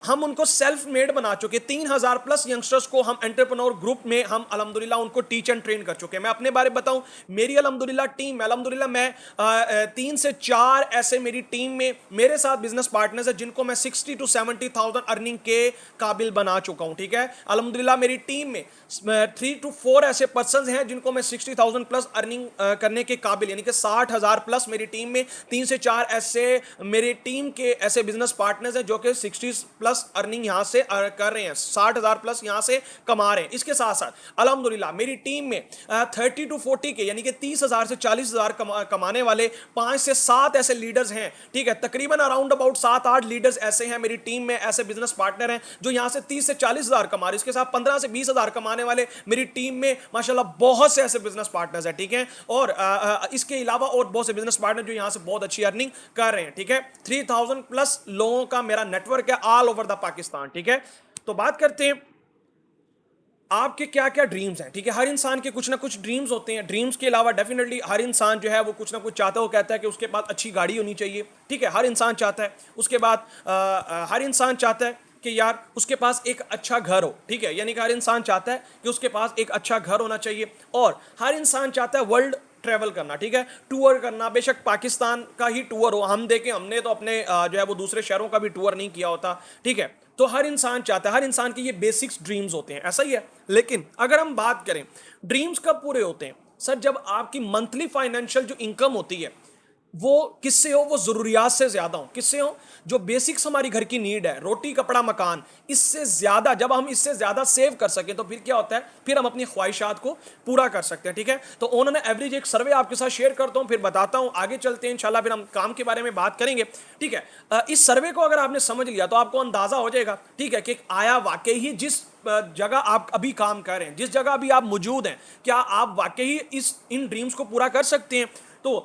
हम उनको self made बना चुके, 3,000 प्लस यंगस्टर्स को हम एंटरप्रेन्योर ग्रुप में हम अल्हम्दुलिल्लाह उनको टीच एंड ट्रेन कर चुके हैं। मैं अपने बारे में बताऊं, मेरी अल्हम्दुलिल्लाह टीम, अल्हम्दुलिल्लाह मैं 3 से 4 ऐसे मेरी टीम में मेरे साथ बिजनेस पार्टनर्स हैं जिनको मैं 60 to 70,000 अर्निंग के काबिल बना चुका हूं। ठीक है, अल्हम्दुलिल्लाह मेरी टीम में 3 to 4 ऐसे पर्सन हैं जिनको मैं 60,000 प्लस अर्निंग करने के काबिल, यानी कि 60,000 प्लस मेरी टीम में 3 से 4 ऐसे मेरी टीम के ऐसे बिजनेस पार्टनर्स हैं जो कि 60 प्लस अर्निंग यहां से कर रहे हैं, 60,000 प्लस यहां से कमा रहे हैं। इसके साथ साथ अल्हम्दुलिल्लाह मेरी टीम में 30 to 40 के यानी कि 30,000 से 40,000 कमाने वाले 5 से 7 ऐसे लीडर्स हैं। ठीक है, तकरीबन अराउंड अबाउट 7-8 लीडर्स ऐसे हैं मेरी टीम में, ऐसे बिजनेस पार्टनर हैं जो यहां से 30 से 40,000 कमा रहे हैं। इसके साथ 15 से 20,000 कमाने वाले मेरी टीम में माशाल्लाह बहुत से ऐसे बिजनेस पार्टनर्स हैं। ठीक है, और इसके अलावा और बहुत से बिजनेस पार्टनर जो यहां से बहुत अच्छी अर्निंग कर रहे हैं। ठीक है, 3,000 प्लस लोगों का मेरा नेटवर्क है ऑल ओवर द पाकिस्तान। ठीक है, तो बात करते हैं आपके क्या क्या ड्रीम्स हैं। ठीक है, हर इंसान के कुछ ना कुछ ड्रीम्स होते हैं। ड्रीम्स के अलावा डेफिनेटली हर इंसान जो है वो कुछ ना कुछ चाहता है। वो कहता है कि उसके पास अच्छी गाड़ी होनी चाहिए। ठीक है, हर इंसान चाहता है। उसके बाद हर इंसान चाहता है कि यार उसके पास एक अच्छा घर हो। ठीक है, यानी कि हर इंसान चाहता है कि उसके पास एक अच्छा घर होना चाहिए, और हर इंसान चाहता है वर्ल्ड ट्रैवल करना। ठीक है, टूर करना, बेशक पाकिस्तान का ही टूर हो। हम देखें, हमने तो अपने जो है वो दूसरे शहरों का भी टूर नहीं किया होता। ठीक है, तो हर इंसान चाहता है, हर इंसान के ये बेसिक्स ड्रीम्स होते हैं, ऐसा ही है। लेकिन अगर हम बात करें ड्रीम्स कब पूरे होते हैं सर, जब आपकी मंथली फाइनेंशियल जो इनकम होती है वो किससे हो, वो जरूरियात से ज्यादा हो। किससे हो, जो बेसिक्स हमारी घर की नीड है, रोटी कपड़ा मकान, इससे ज्यादा, जब हम इससे ज्यादा सेव कर सकें तो फिर क्या होता है, फिर हम अपनी ख्वाहिशात को पूरा कर सकते हैं। ठीक है, तो उन्होंने एवरेज एक सर्वे आपके साथ शेयर करता हूं, फिर बताता हूं, आगे चलते हैं इंशाल्लाह, फिर हम काम के बारे में बात करेंगे। ठीक है, इस सर्वे को अगर आपने समझ लिया तो आपको अंदाजा हो जाएगा, ठीक है, कि आया वाकई ही जिस जगह आप अभी काम कर रहे हैं, जिस जगह अभी आप मौजूद हैं, क्या आप वाकई इन ड्रीम्स को पूरा कर सकते हैं। तो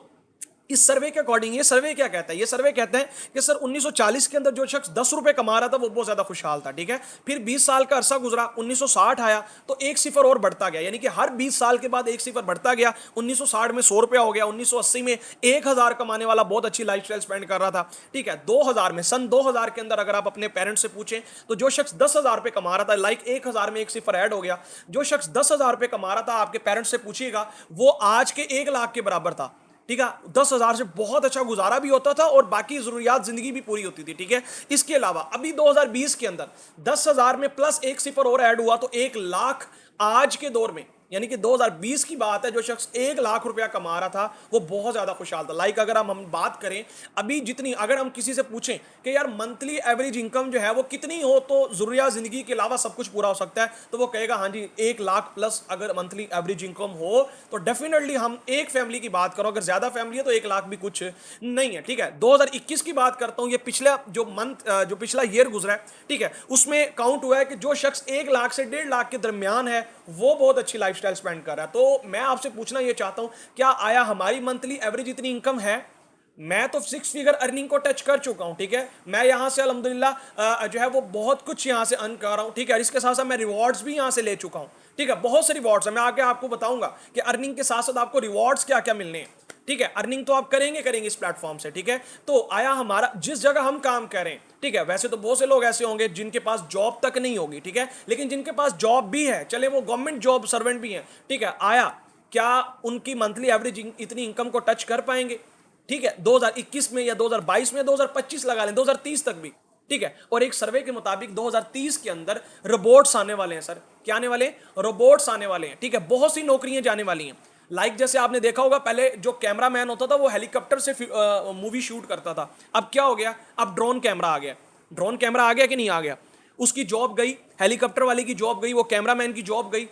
इस सर्वे के अकॉर्डिंग, ये सर्वे क्या कहता है, ये सर्वे कहता है कि सर 1940 के अंदर जो शख्स 10 रुपए कमा रहा था वो बहुत ज्यादा खुशहाल था। ठीक है, फिर 20 साल का अरसा गुजरा, 1960 आया तो एक सिफर और बढ़ता गया, यानी कि हर 20 साल के बाद एक सिफर बढ़ता गया। 1960 में 100 रुपया हो गया, 1980 में 1,000 कमाने वाला बहुत अच्छी लाइफस्टाइल स्पेंड कर रहा था। ठीक है, 2000 में, सन 2000 के अंदर अगर आप अपने पेरेंट्स से पूछें तो जो शख्स 10,000 रुपए कमा रहा था, लाइक 1,000 में एक सिफर ऐड हो गया, जो शख्स 10,000 रुपए कमा रहा था, आपके पेरेंट्स से पूछिएगा, वो आज के 1,00,000 के बराबर था। ठीक है, 10,000 से बहुत अच्छा गुजारा भी होता था और बाकी जरूरियात जिंदगी भी पूरी होती थी। ठीक है, इसके अलावा अभी 2020 के अंदर 10,000 में प्लस एक सिफर और ऐड हुआ तो 1,00,000 आज के दौर में, यानी कि 2020 की बात है, जो शख्स 1,00,000 रुपया कमा रहा था वो बहुत ज्यादा खुशहाल था। लाइक अगर हम बात करें अभी जितनी, अगर हम किसी से पूछें कि यार मंथली एवरेज इनकम जो है वो कितनी हो तो जरूरियात जिंदगी के अलावा सब कुछ पूरा हो सकता है, तो वो कहेगा हाँ जी 1,00,000 प्लस अगर मंथली एवरेज इनकम हो तो डेफिनेटली, हम एक फैमिली की बात करो, अगर ज्यादा फैमिली है तो 1,00,000 भी कुछ नहीं है। ठीक है, 2021 की बात करता हूं, ये पिछला जो मंथ, जो पिछला ईयर गुजरा है, ठीक है, उसमें काउंट हुआ है कि जो शख्स 1,00,000 से 1,50,000 के दरमियान है वो बहुत अच्छी लाइफस्टाइल स्पेंड कर रहा है। तो मैं आपसे पूछना ये चाहता हूं, क्या आया हमारी मंथली एवरेज इतनी इनकम है? मैं तो 6 फिगर अर्निंग को टच कर चुका हूं। ठीक है, मैं यहां से अल्हम्दुलिल्लाह जो है वो बहुत कुछ यहां से अर्न कर रहा हूं। ठीक है, इसके साथ साथ मैं रिवॉर्ड्स भी यहां से ले चुका हूं। ठीक है, बहुत से रिवॉर्ड्स हैं, मैं आगे आपको बताऊंगा कि अर्निंग के साथ साथ आपको रिवॉर्ड्स क्या क्या मिलने हैं। ठीक है, अर्निंग तो आप करेंगे इस प्लेटफॉर्म से। ठीक है, तो आया हमारा जिस जगह हम काम कर रहे हैं, ठीक है, वैसे तो बहुत से लोग ऐसे होंगे जिनके पास जॉब तक नहीं होगी। ठीक है, लेकिन जिनके पास जॉब भी है, चले वो गवर्नमेंट जॉब सर्वेंट भी हैं, ठीक है, आया क्या उनकी मंथली एवरेज इतनी इनकम को टच कर पाएंगे? ठीक है, 2021 में या 2022 में, 2025 लगा लें, 2030 तक भी। ठीक है, और एक सर्वे के मुताबिक 2030 के अंदर रोबोट्स आने वाले हैं। सर क्या आने वाले हैं? रोबोट्स आने वाले हैं। ठीक है, बहुत सी नौकरियां जाने वाली हैं। लाइक जैसे आपने देखा होगा, पहले जो कैमरामैन होता था वो हेलीकॉप्टर से मूवी शूट करता था, अब क्या हो गया, अब ड्रोन कैमरा आ गया। ड्रोन कैमरा आ गया कि नहीं आ गया? उसकी जॉब गई, हेलीकॉप्टर वाले की जॉब गई, वो कैमरामैन की जॉब गई,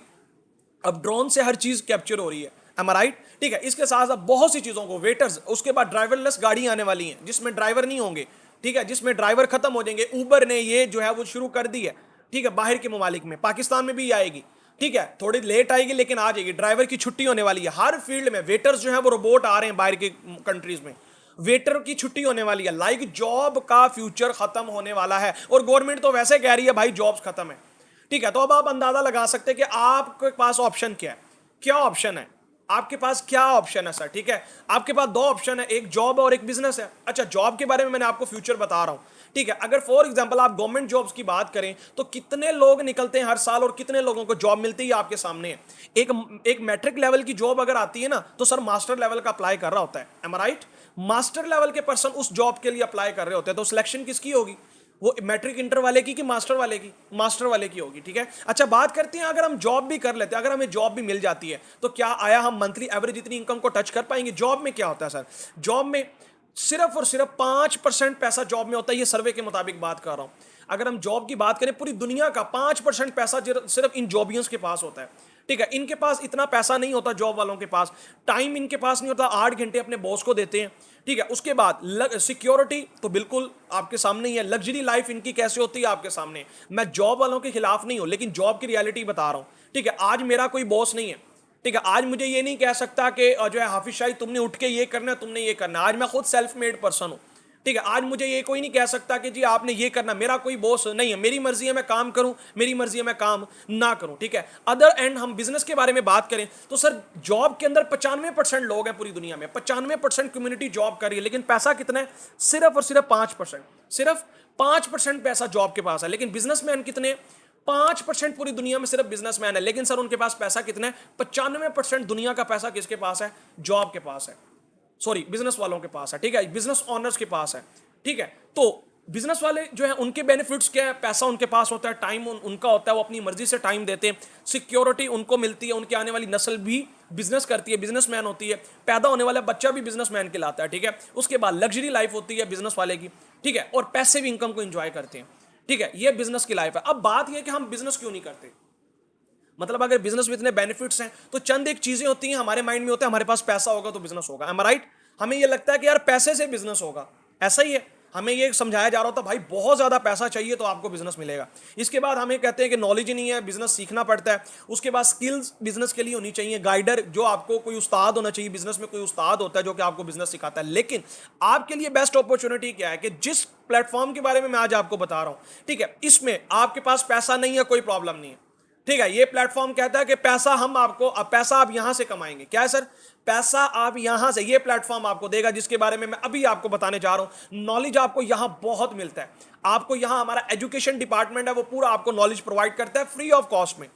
अब ड्रोन से हर चीज कैप्चर हो रही है। एम आई राइट? ठीक है, इसके साथ साथ बहुत सी चीजों को, वेटर्स, उसके बाद ड्राइवरलेस गाड़ी आने वाली हैं जिसमें ड्राइवर नहीं होंगे। ठीक है, जिसमें ड्राइवर खत्म हो जाएंगे। ऊबर ने ये जो है वो शुरू कर दी है। ठीक है, बाहर के ममालिक में, पाकिस्तान में भी आएगी। ठीक है, थोड़ी लेट आएगी लेकिन आ जाएगी। ड्राइवर की छुट्टी होने वाली है हर फील्ड में। वेटर्स जो है वो रोबोट आ रहे हैं बाहर के कंट्रीज में, वेटर की छुट्टी होने वाली है। लाइक जॉब का फ्यूचर खत्म होने वाला है, और गवर्नमेंट तो वैसे कह रही है भाई जॉब्स खत्म है। ठीक है, तो अब आप अंदाजा लगा सकते हैं कि आपके पास ऑप्शन क्या है। क्या ऑप्शन है आपके पास? क्या ऑप्शन है सर? ठीक है, आपके पास दो ऑप्शन है, एक जॉब और एक बिजनेस है। अच्छा, जॉब के बारे में मैंने आपको फ्यूचर बता रहा हूं। ठीक है, अगर फॉर एग्जांपल आप गवर्नमेंट जॉब्स की बात करें तो कितने लोग निकलते हैं हर साल और कितने लोगों को जॉब मिलती है आपके सामने है। एक मैट्रिक लेवल की जॉब अगर आती है ना तो सर मास्टर लेवल का अप्लाई कर रहा होता है, एम आई राइट? मास्टर लेवल के पर्सन उस जॉब के लिए अप्लाई कर रहे होते हैं, तो सिलेक्शन किसकी होगी? वो मैट्रिक इंटर वाले की कि मास्टर वाले की? मास्टर वाले की होगी, ठीक है। अच्छा, बात करते हैं अगर हम जॉब भी कर लेते हैं, अगर हमें जॉब भी मिल जाती है तो क्या आया हम मंथली एवरेज इतनी इनकम को टच कर पाएंगे? जॉब में क्या होता है सर, जॉब में सिर्फ और सिर्फ 5% पैसा जॉब में होता है, ये सर्वे के मुताबिक बात कर रहा हूं। अगर हम जॉब की बात करें, पूरी दुनिया का 5% पैसा सिर्फ इन जॉबियंस के पास होता है, ठीक है। इनके पास इतना पैसा नहीं होता, जॉब वालों के पास टाइम इनके पास नहीं होता, 8 घंटे अपने बॉस को देते हैं, ठीक है। उसके बाद सिक्योरिटी तो बिल्कुल आपके सामने ही है, लग्जरी लाइफ इनकी कैसे होती है आपके सामने। मैं जॉब वालों के खिलाफ नहीं हूं, लेकिन जॉब की रियलिटी बता रहा हूं, ठीक है। आज मेरा कोई बॉस नहीं है, ठीक है। आज मुझे ये नहीं कह सकता कि जो है हाफिज शाही तुमने उठ के ये करना, तुमने ये करना। आज मैं खुद सेल्फ मेड पर्सन हूं, ठीक है। आज मुझे ये कोई नहीं कह सकता कि जी आपने ये करना, मेरा कोई बॉस नहीं है। मेरी मर्जी है मैं काम करूं, मेरी मर्जी है मैं काम ना करूं, ठीक है। अदर एंड हम बिजनेस के बारे में बात करें तो सर जॉब के अंदर 95% लोग हैं पूरी दुनिया में, 95% कम्युनिटी जॉब कर रही है, लेकिन पैसा कितना है? सिर्फ और सिर्फ 5%, सिर्फ 5% पैसा जॉब के पास है। लेकिन बिजनेसमैन कितने? 5% पूरी दुनिया में सिर्फ बिजनेसमैन है, लेकिन सर उनके पास पैसा कितना है? 95% दुनिया का पैसा किसके पास है? जॉब के पास है, सॉरी बिजनेस वालों के पास है, ठीक है, बिजनेस ओनर्स के पास है, ठीक है। तो बिजनेस वाले जो है उनके बेनिफिट्स क्या है? पैसा उनके पास होता है, टाइम उनका होता है, वो अपनी मर्जी से टाइम देते हैं, सिक्योरिटी उनको मिलती है, उनकी आने वाली नस्ल भी बिजनेस करती है, बिजनेसमैन होती है, पैदा होने वाला बच्चा भी बिजनेसमैन कहलाता है, ठीक है। उसके बाद लग्जरी लाइफ होती है बिजनेस वाले की, ठीक है, और पैसिव इनकम को एंजॉय करते हैं, ठीक है। ये बिजनेस की लाइफ है। अब बात यह कि हम बिजनेस क्यों नहीं करते, मतलब अगर बिजनेस में इतने बेनिफिट्स हैं तो चंद एक चीजें होती हैं हमारे माइंड में होता है, हमारे पास पैसा होगा तो बिजनेस होगा, एम आई राइट? हमें ये लगता है कि यार पैसे से बिजनेस होगा, ऐसा ही है। हमें ये समझाया जा रहा होता भाई बहुत ज्यादा पैसा चाहिए तो आपको बिजनेस मिलेगा। इसके बाद हमें कहते हैं कि नॉलेज ही नहीं है, बिजनेस सीखना पड़ता है। उसके बाद स्किल्स बिजनेस के लिए होनी चाहिए, गाइडर जो आपको कोई उस्ताद होना चाहिए, बिजनेस में कोई उस्ताद होता है जो कि आपको बिजनेस सिखाता है। लेकिन आपके लिए बेस्ट अपॉर्चुनिटी क्या है कि जिस प्लेटफॉर्म के बारे में मैं आज आपको बता रहा हूं, ठीक है, इसमें आपके पास पैसा नहीं है, कोई प्रॉब्लम नहीं है, ठीक है। ये प्लेटफॉर्म कहता है कि पैसा हम आपको, अब पैसा आप यहां से कमाएंगे। क्या है सर? पैसा आप यहां से, ये प्लेटफॉर्म आपको देगा जिसके बारे में मैं अभी आपको बताने जा रहा हूं। नॉलेज आपको यहां बहुत मिलता है, आपको यहां हमारा एजुकेशन डिपार्टमेंट है वो पूरा आपको नॉलेज प्रोवाइड करता है फ्री ऑफ कॉस्ट में,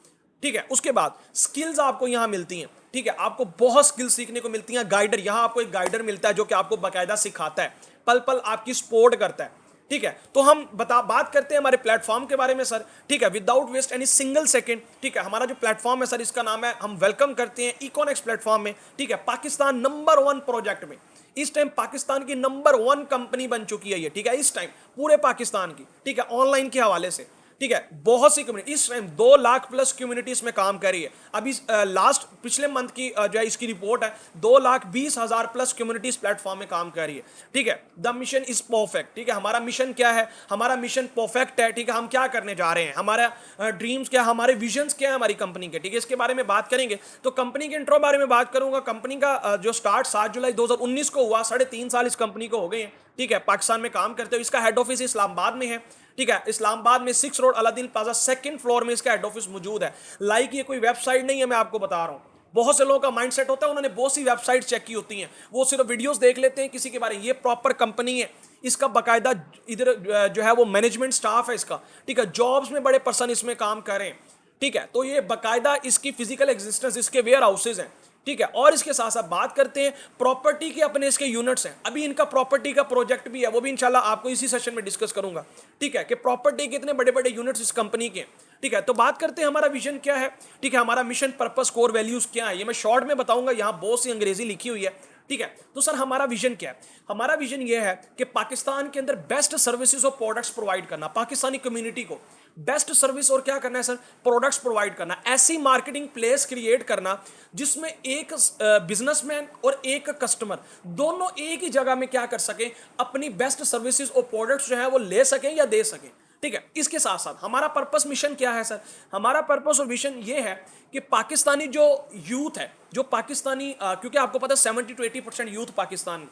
ठीक है। उसके बाद स्किल्स आपको यहां मिलती हैं, ठीक है, आपको बहुत स्किल्स सीखने को मिलती हैं। गाइडर, यहां आपको एक गाइडर मिलता है जो कि आपको बाकायदा सिखाता है, पल पल आपकी सपोर्ट करता है, ठीक है। तो हम बात करते हैं हमारे प्लेटफॉर्म के बारे में सर, ठीक है, without waste any single second, ठीक है। हमारा जो प्लेटफॉर्म है सर, इसका नाम है, हम वेलकम करते हैं इकोनेक्स प्लेटफॉर्म में, ठीक है। पाकिस्तान नंबर 1 प्रोजेक्ट में इस टाइम पाकिस्तान की नंबर 1 कंपनी बन चुकी है ये, ठीक है, इस टाइम पूरे पाकिस्तान की, ठीक है, ऑनलाइन के हवाले से, ठीक है। बहुत सी कम्युनिटी इस टाइम 2 लाख प्लस कम्युनिटी इसमें काम कर रही है। अभी लास्ट पिछले मंथ की जो है इसकी रिपोर्ट है, 2,20,000 प्लस कम्युनिटी इस प्लेटफॉर्म में काम कर रही है, ठीक है। द मिशन इज परफेक्ट, ठीक है। हमारा मिशन क्या है? हमारा मिशन परफेक्ट है, ठीक है। हम क्या करने जा रहे हैं, हमारा ड्रीम्स क्या, हमारे विजन्स क्या है हमारी कंपनी के, ठीक है, इसके बारे में बात करेंगे। तो कंपनी के इंट्रो बारे में बात करूंगा। कंपनी का जो स्टार्ट 7 जुलाई 2019 को हुआ, 3.5 साल इस कंपनी को हो गए हैं, ठीक है। पाकिस्तान में काम करते हुए इसका हेड ऑफिस इस्लामाबाद में है, ठीक है। इस्लामाबाद में 6 road Aladdin plaza 2nd floor में इसका हेड ऑफिस मौजूद है। लाइक ये कोई वेबसाइट नहीं है, मैं आपको बता रहा हूं। बहुत से लोगों का माइंडसेट होता है, उन्होंने बहुत सी वेबसाइट चेक की होती हैं, वो सिर्फ वीडियोस देख लेते हैं किसी के बारे में। ये प्रॉपर कंपनी है, इसका बाकायदा इधर जो है वो मैनेजमेंट स्टाफ है इसका, ठीक है। जॉब्स में बड़े पर्सन इसमें काम कर रहे हैं, ठीक है। तो ये बाकायदा इसकी फिजिकल एग्जिस्टेंस, इसके वेयर हाउसेज हैं, ठीक है। और इसके साथ साथ बात करते हैं प्रॉपर्टी के, अपने इसके यूनिट्स हैं। अभी इनका प्रॉपर्टी का प्रोजेक्ट भी है, वो भी इंशाल्लाह आपको इसी सेशन में डिस्कस करूंगा, ठीक है, कि प्रॉपर्टी के इतने बड़े बड़े यूनिट्स इस कंपनी के, ठीक है। तो बात करते हैं हमारा विजन क्या है, ठीक है, हमारा मिशन पर्पस कोर वैल्यूज क्या है, ये मैं शॉर्ट में बताऊंगा, यहां बहुत सी अंग्रेजी लिखी हुई है, ठीक है। तो सर हमारा विजन क्या है? हमारा विजन ये है कि पाकिस्तान के अंदर बेस्ट सर्विसेज और प्रोडक्ट्स प्रोवाइड करना, पाकिस्तानी कम्युनिटी को बेस्ट सर्विस और क्या करना है सर, प्रोडक्ट्स प्रोवाइड करना। ऐसी मार्केटिंग प्लेस क्रिएट करना जिसमें एक बिजनेसमैन और एक कस्टमर दोनों एक ही जगह में क्या कर सके, अपनी बेस्ट सर्विसेज और प्रोडक्ट्स जो है वो ले सकें या दे सकें, ठीक है। इसके साथ साथ हमारा पर्पस मिशन क्या है सर? हमारा पर्पस और विजन ये है कि पाकिस्तानी जो यूथ है, जो पाकिस्तानी क्योंकि आपको पता है 70 to 80% यूथ पाकिस्तान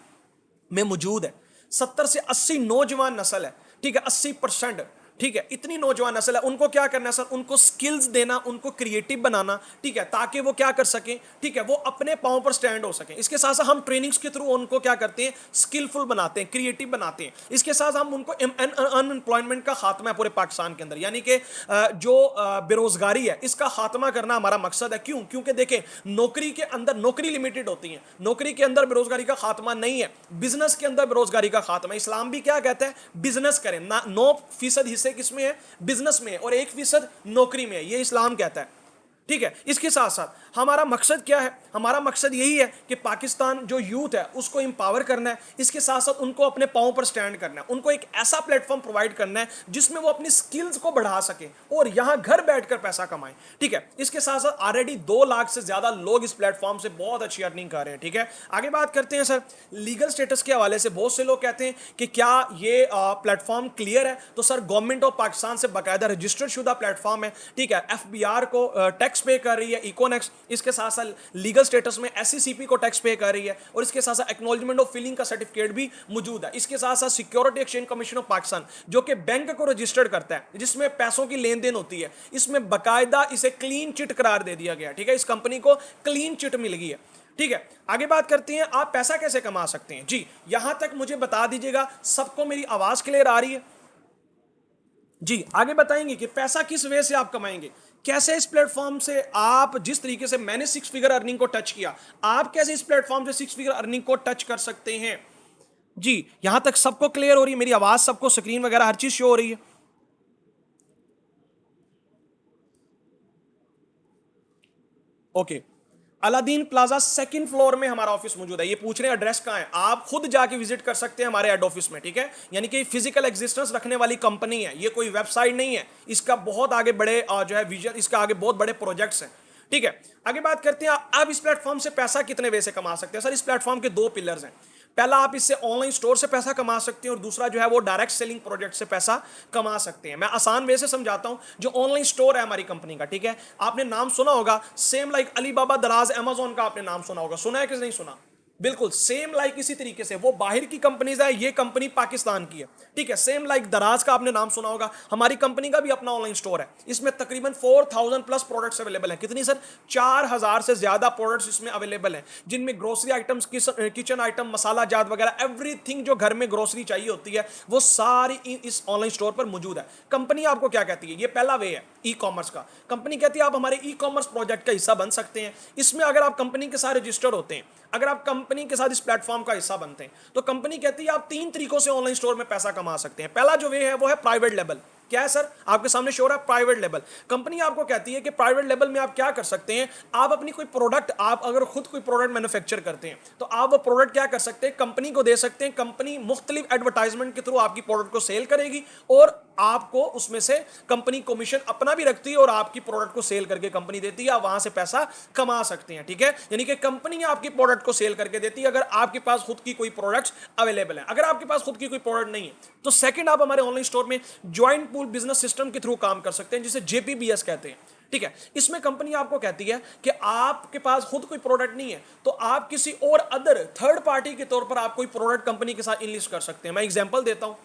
में मौजूद है, 70 से 80 नौजवान नस्ल है, ठीक है, 80%, ठीक है, इतनी नौजवान नस्ल है, उनको क्या करना है सर, उनको स्किल्स देना, उनको क्रिएटिव बनाना, ठीक है, ताकि वो क्या कर सकें, ठीक है, वो अपने पांव पर स्टैंड हो सकें। इसके साथ साथ हम ट्रेनिंग्स के थ्रू उनको क्या करते हैं, स्किलफुल बनाते हैं, क्रिएटिव बनाते हैं। इसके साथ हम उनको अनएम्प्लॉयमेंट का खात्मा है पूरे पाकिस्तान के अंदर, यानी कि जो बेरोजगारी है इसका खात्मा करना हमारा मकसद है। क्यों? क्योंकि देखें, नौकरी के अंदर नौकरी लिमिटेड होती है, नौकरी के अंदर बेरोजगारी का खात्मा नहीं है, बिजनेस के अंदर बेरोजगारी का खात्मा। इस्लाम भी क्या कहता है, बिजनेस करें ना। 9% हिस्से किसमें है, बिजनेस में है, और 1% नौकरी में है, ये इस्लाम कहता है। ठीक है, इसके साथ साथ हमारा मकसद क्या है, हमारा मकसद यही है कि पाकिस्तान जो यूथ है उसको इंपावर करना है, इसके साथ साथ उनको अपने पांव पर स्टैंड करना है, उनको एक ऐसा प्लेटफॉर्म प्रोवाइड करना है जिसमें वो अपनी स्किल्स को बढ़ा सके और यहां घर बैठकर पैसा कमाएं। ठीक है, इसके साथ साथ ऑलरेडी 2 लाख से ज्यादा लोग इस प्लेटफॉर्म से बहुत अच्छी अर्निंग कर रहे हैं। ठीक है, आगे बात करते हैं सर लीगल स्टेटस के हवाले से। बहुत से लोग कहते हैं कि क्या ये प्लेटफॉर्म क्लियर है, तो सर गवर्नमेंट ऑफ पाकिस्तान से बाकायदा रजिस्टर्ड शुदा प्लेटफॉर्म है। ठीक है, FBR को टैक्स पे कर रही है, इकोनेक्स, इसके साथ साथ लीगल स्टेटस में SCCP को टैक्स पे कर रही है, और इसके साथ साथ एक्नॉलेजमेंट ऑफ फिलिंग का सर्टिफिकेट भी मौजूद है। इसके साथ साथ security exchange commission of Pakistan जो कि बैंक को रजिस्टर्ड करता है, जिसमें पैसों की लेन देन होती है, इसमें बाकायदा इसे क्लीन चिट करार दे दिया गया। ठीक है, इस कंपनी को क्लीन चिट मिल गई है। ठीक है, आगे बात करते हैं आप पैसा कैसे कमा सकते हैं। जी, यहां तक मुझे बता दीजिएगा, सबको मेरी आवाज क्लियर आ रही है? जी, आगे बताएंगे कि पैसा किस वे से आप कमाएंगे, कैसे इस प्लेटफॉर्म से आप, जिस तरीके से मैंने 6 फिगर अर्निंग को टच किया, आप कैसे इस प्लेटफॉर्म से 6 फिगर अर्निंग को टच कर सकते हैं। जी, यहां तक सबको क्लियर हो रही है मेरी आवाज, सबको स्क्रीन वगैरह हर चीज शो हो रही है? Okay, Aladdin plaza 2nd floor में हमारा ऑफिस मौजूद है। ये पूछ रहे हैं एड्रेस कहां है, आप खुद जाके विजिट कर सकते हैं हमारे हेड ऑफिस में। ठीक है, यानी कि फिजिकल एग्जिस्टेंस रखने वाली कंपनी है, ये कोई वेबसाइट नहीं है, इसका बहुत आगे बड़े जो है विजन, इसका आगे बहुत बड़े प्रोजेक्ट्स हैं। ठीक है, आगे बात करते हैं आप इस प्लेटफॉर्म से पैसा कितने वे से कमा सकते हैं। सर इस प्लेटफॉर्म के 2 पिलर्स हैं। पहला, आप इससे ऑनलाइन स्टोर से पैसा कमा सकते हैं, और दूसरा जो है वो डायरेक्ट सेलिंग प्रोजेक्ट से पैसा कमा सकते हैं। मैं आसान वे से समझाता हूं। जो ऑनलाइन स्टोर है हमारी कंपनी का, ठीक है, आपने नाम सुना होगा, सेम लाइक अलीबाबा, दराज, अमेजोन का आपने नाम सुना होगा, सुना है कि नहीं सुना? बिल्कुल सेम लाइक इसी तरीके से, वो बाहर की कंपनीज है, ये कंपनी पाकिस्तान की है। ठीक है, सेम लाइक दराज का आपने नाम सुना होगा, हमारी कंपनी का भी अपना ऑनलाइन स्टोर है। इसमें तकरीबन 4000 प्लस प्रोडक्ट्स अवेलेबल हैं। कितनी सर? 4000 से ज्यादा प्रोडक्ट्स इसमें अवेलेबल हैं, जिनमें ग्रोसरी आइटम्स, किचन आइटम, मसाला जात वगैरह, एवरीथिंग जो घर में ग्रोसरी चाहिए होती है वो सारी इस ऑनलाइन स्टोर पर मौजूद है। कंपनी आपको क्या कहती है, ये पहला वे है ई कॉमर्स का। कंपनी कहती है आप हमारे ई कॉमर्स प्रोजेक्ट का हिस्सा बन सकते हैं। इसमें अगर आप कंपनी के साथ रजिस्टर्ड होते हैं, अगर आप कंपनी के साथ इस प्लेटफॉर्म का हिस्सा बनते हैं, तो कंपनी कहती है आप 3 तरीकों से ऑनलाइन स्टोर में पैसा कमा सकते हैं। पहला जो वे है वो है प्राइवेट लेवल। क्या है सर? आपके सामने शो रहा है प्राइवेट लेवल। कंपनी आपको कहती है कि प्राइवेट लेवल में आप क्या कर सकते हैं, आप अपनी कोई प्रोडक्ट, आप अगर खुद कोई प्रोडक्ट मैन्युफैक्चर करते हैं तो आप वो प्रोडक्ट क्या कर सकते हैं, कंपनी को दे सकते हैं। कंपनी मुख्तलिफ एडवर्टाइजमेंट के थ्रू आपकी प्रोडक्ट को सेल करेगी, और आपको उसमें से कंपनी कमीशन अपना भी रखती है, और आपकी प्रोडक्ट को सेल करके कंपनी देती है, आप वहां से पैसा कमा सकते हैं। ठीक है, यानी कि कंपनी आपकी प्रोडक्ट को सेल करके देती है अगर आपके पास खुद की कोई प्रोडक्ट्स अवेलेबल है। अगर आपके पास खुद की कोई प्रोडक्ट नहीं है तो सेकंड, आप हमारे ऑनलाइन स्टोर में ज्वाइंट पूल बिजनेस सिस्टम के थ्रू काम कर सकते हैं, जिसे JPBS कहते हैं। ठीक है, इसमें कंपनी आपको कहती है कि आपके पास खुद कोई प्रोडक्ट नहीं है तो आप किसी और अदर थर्ड पार्टी के तौर पर आप कोई प्रोडक्ट कंपनी के साथ इनलिस्ट कर सकते हैं। मैं एग्जांपल देता हूं,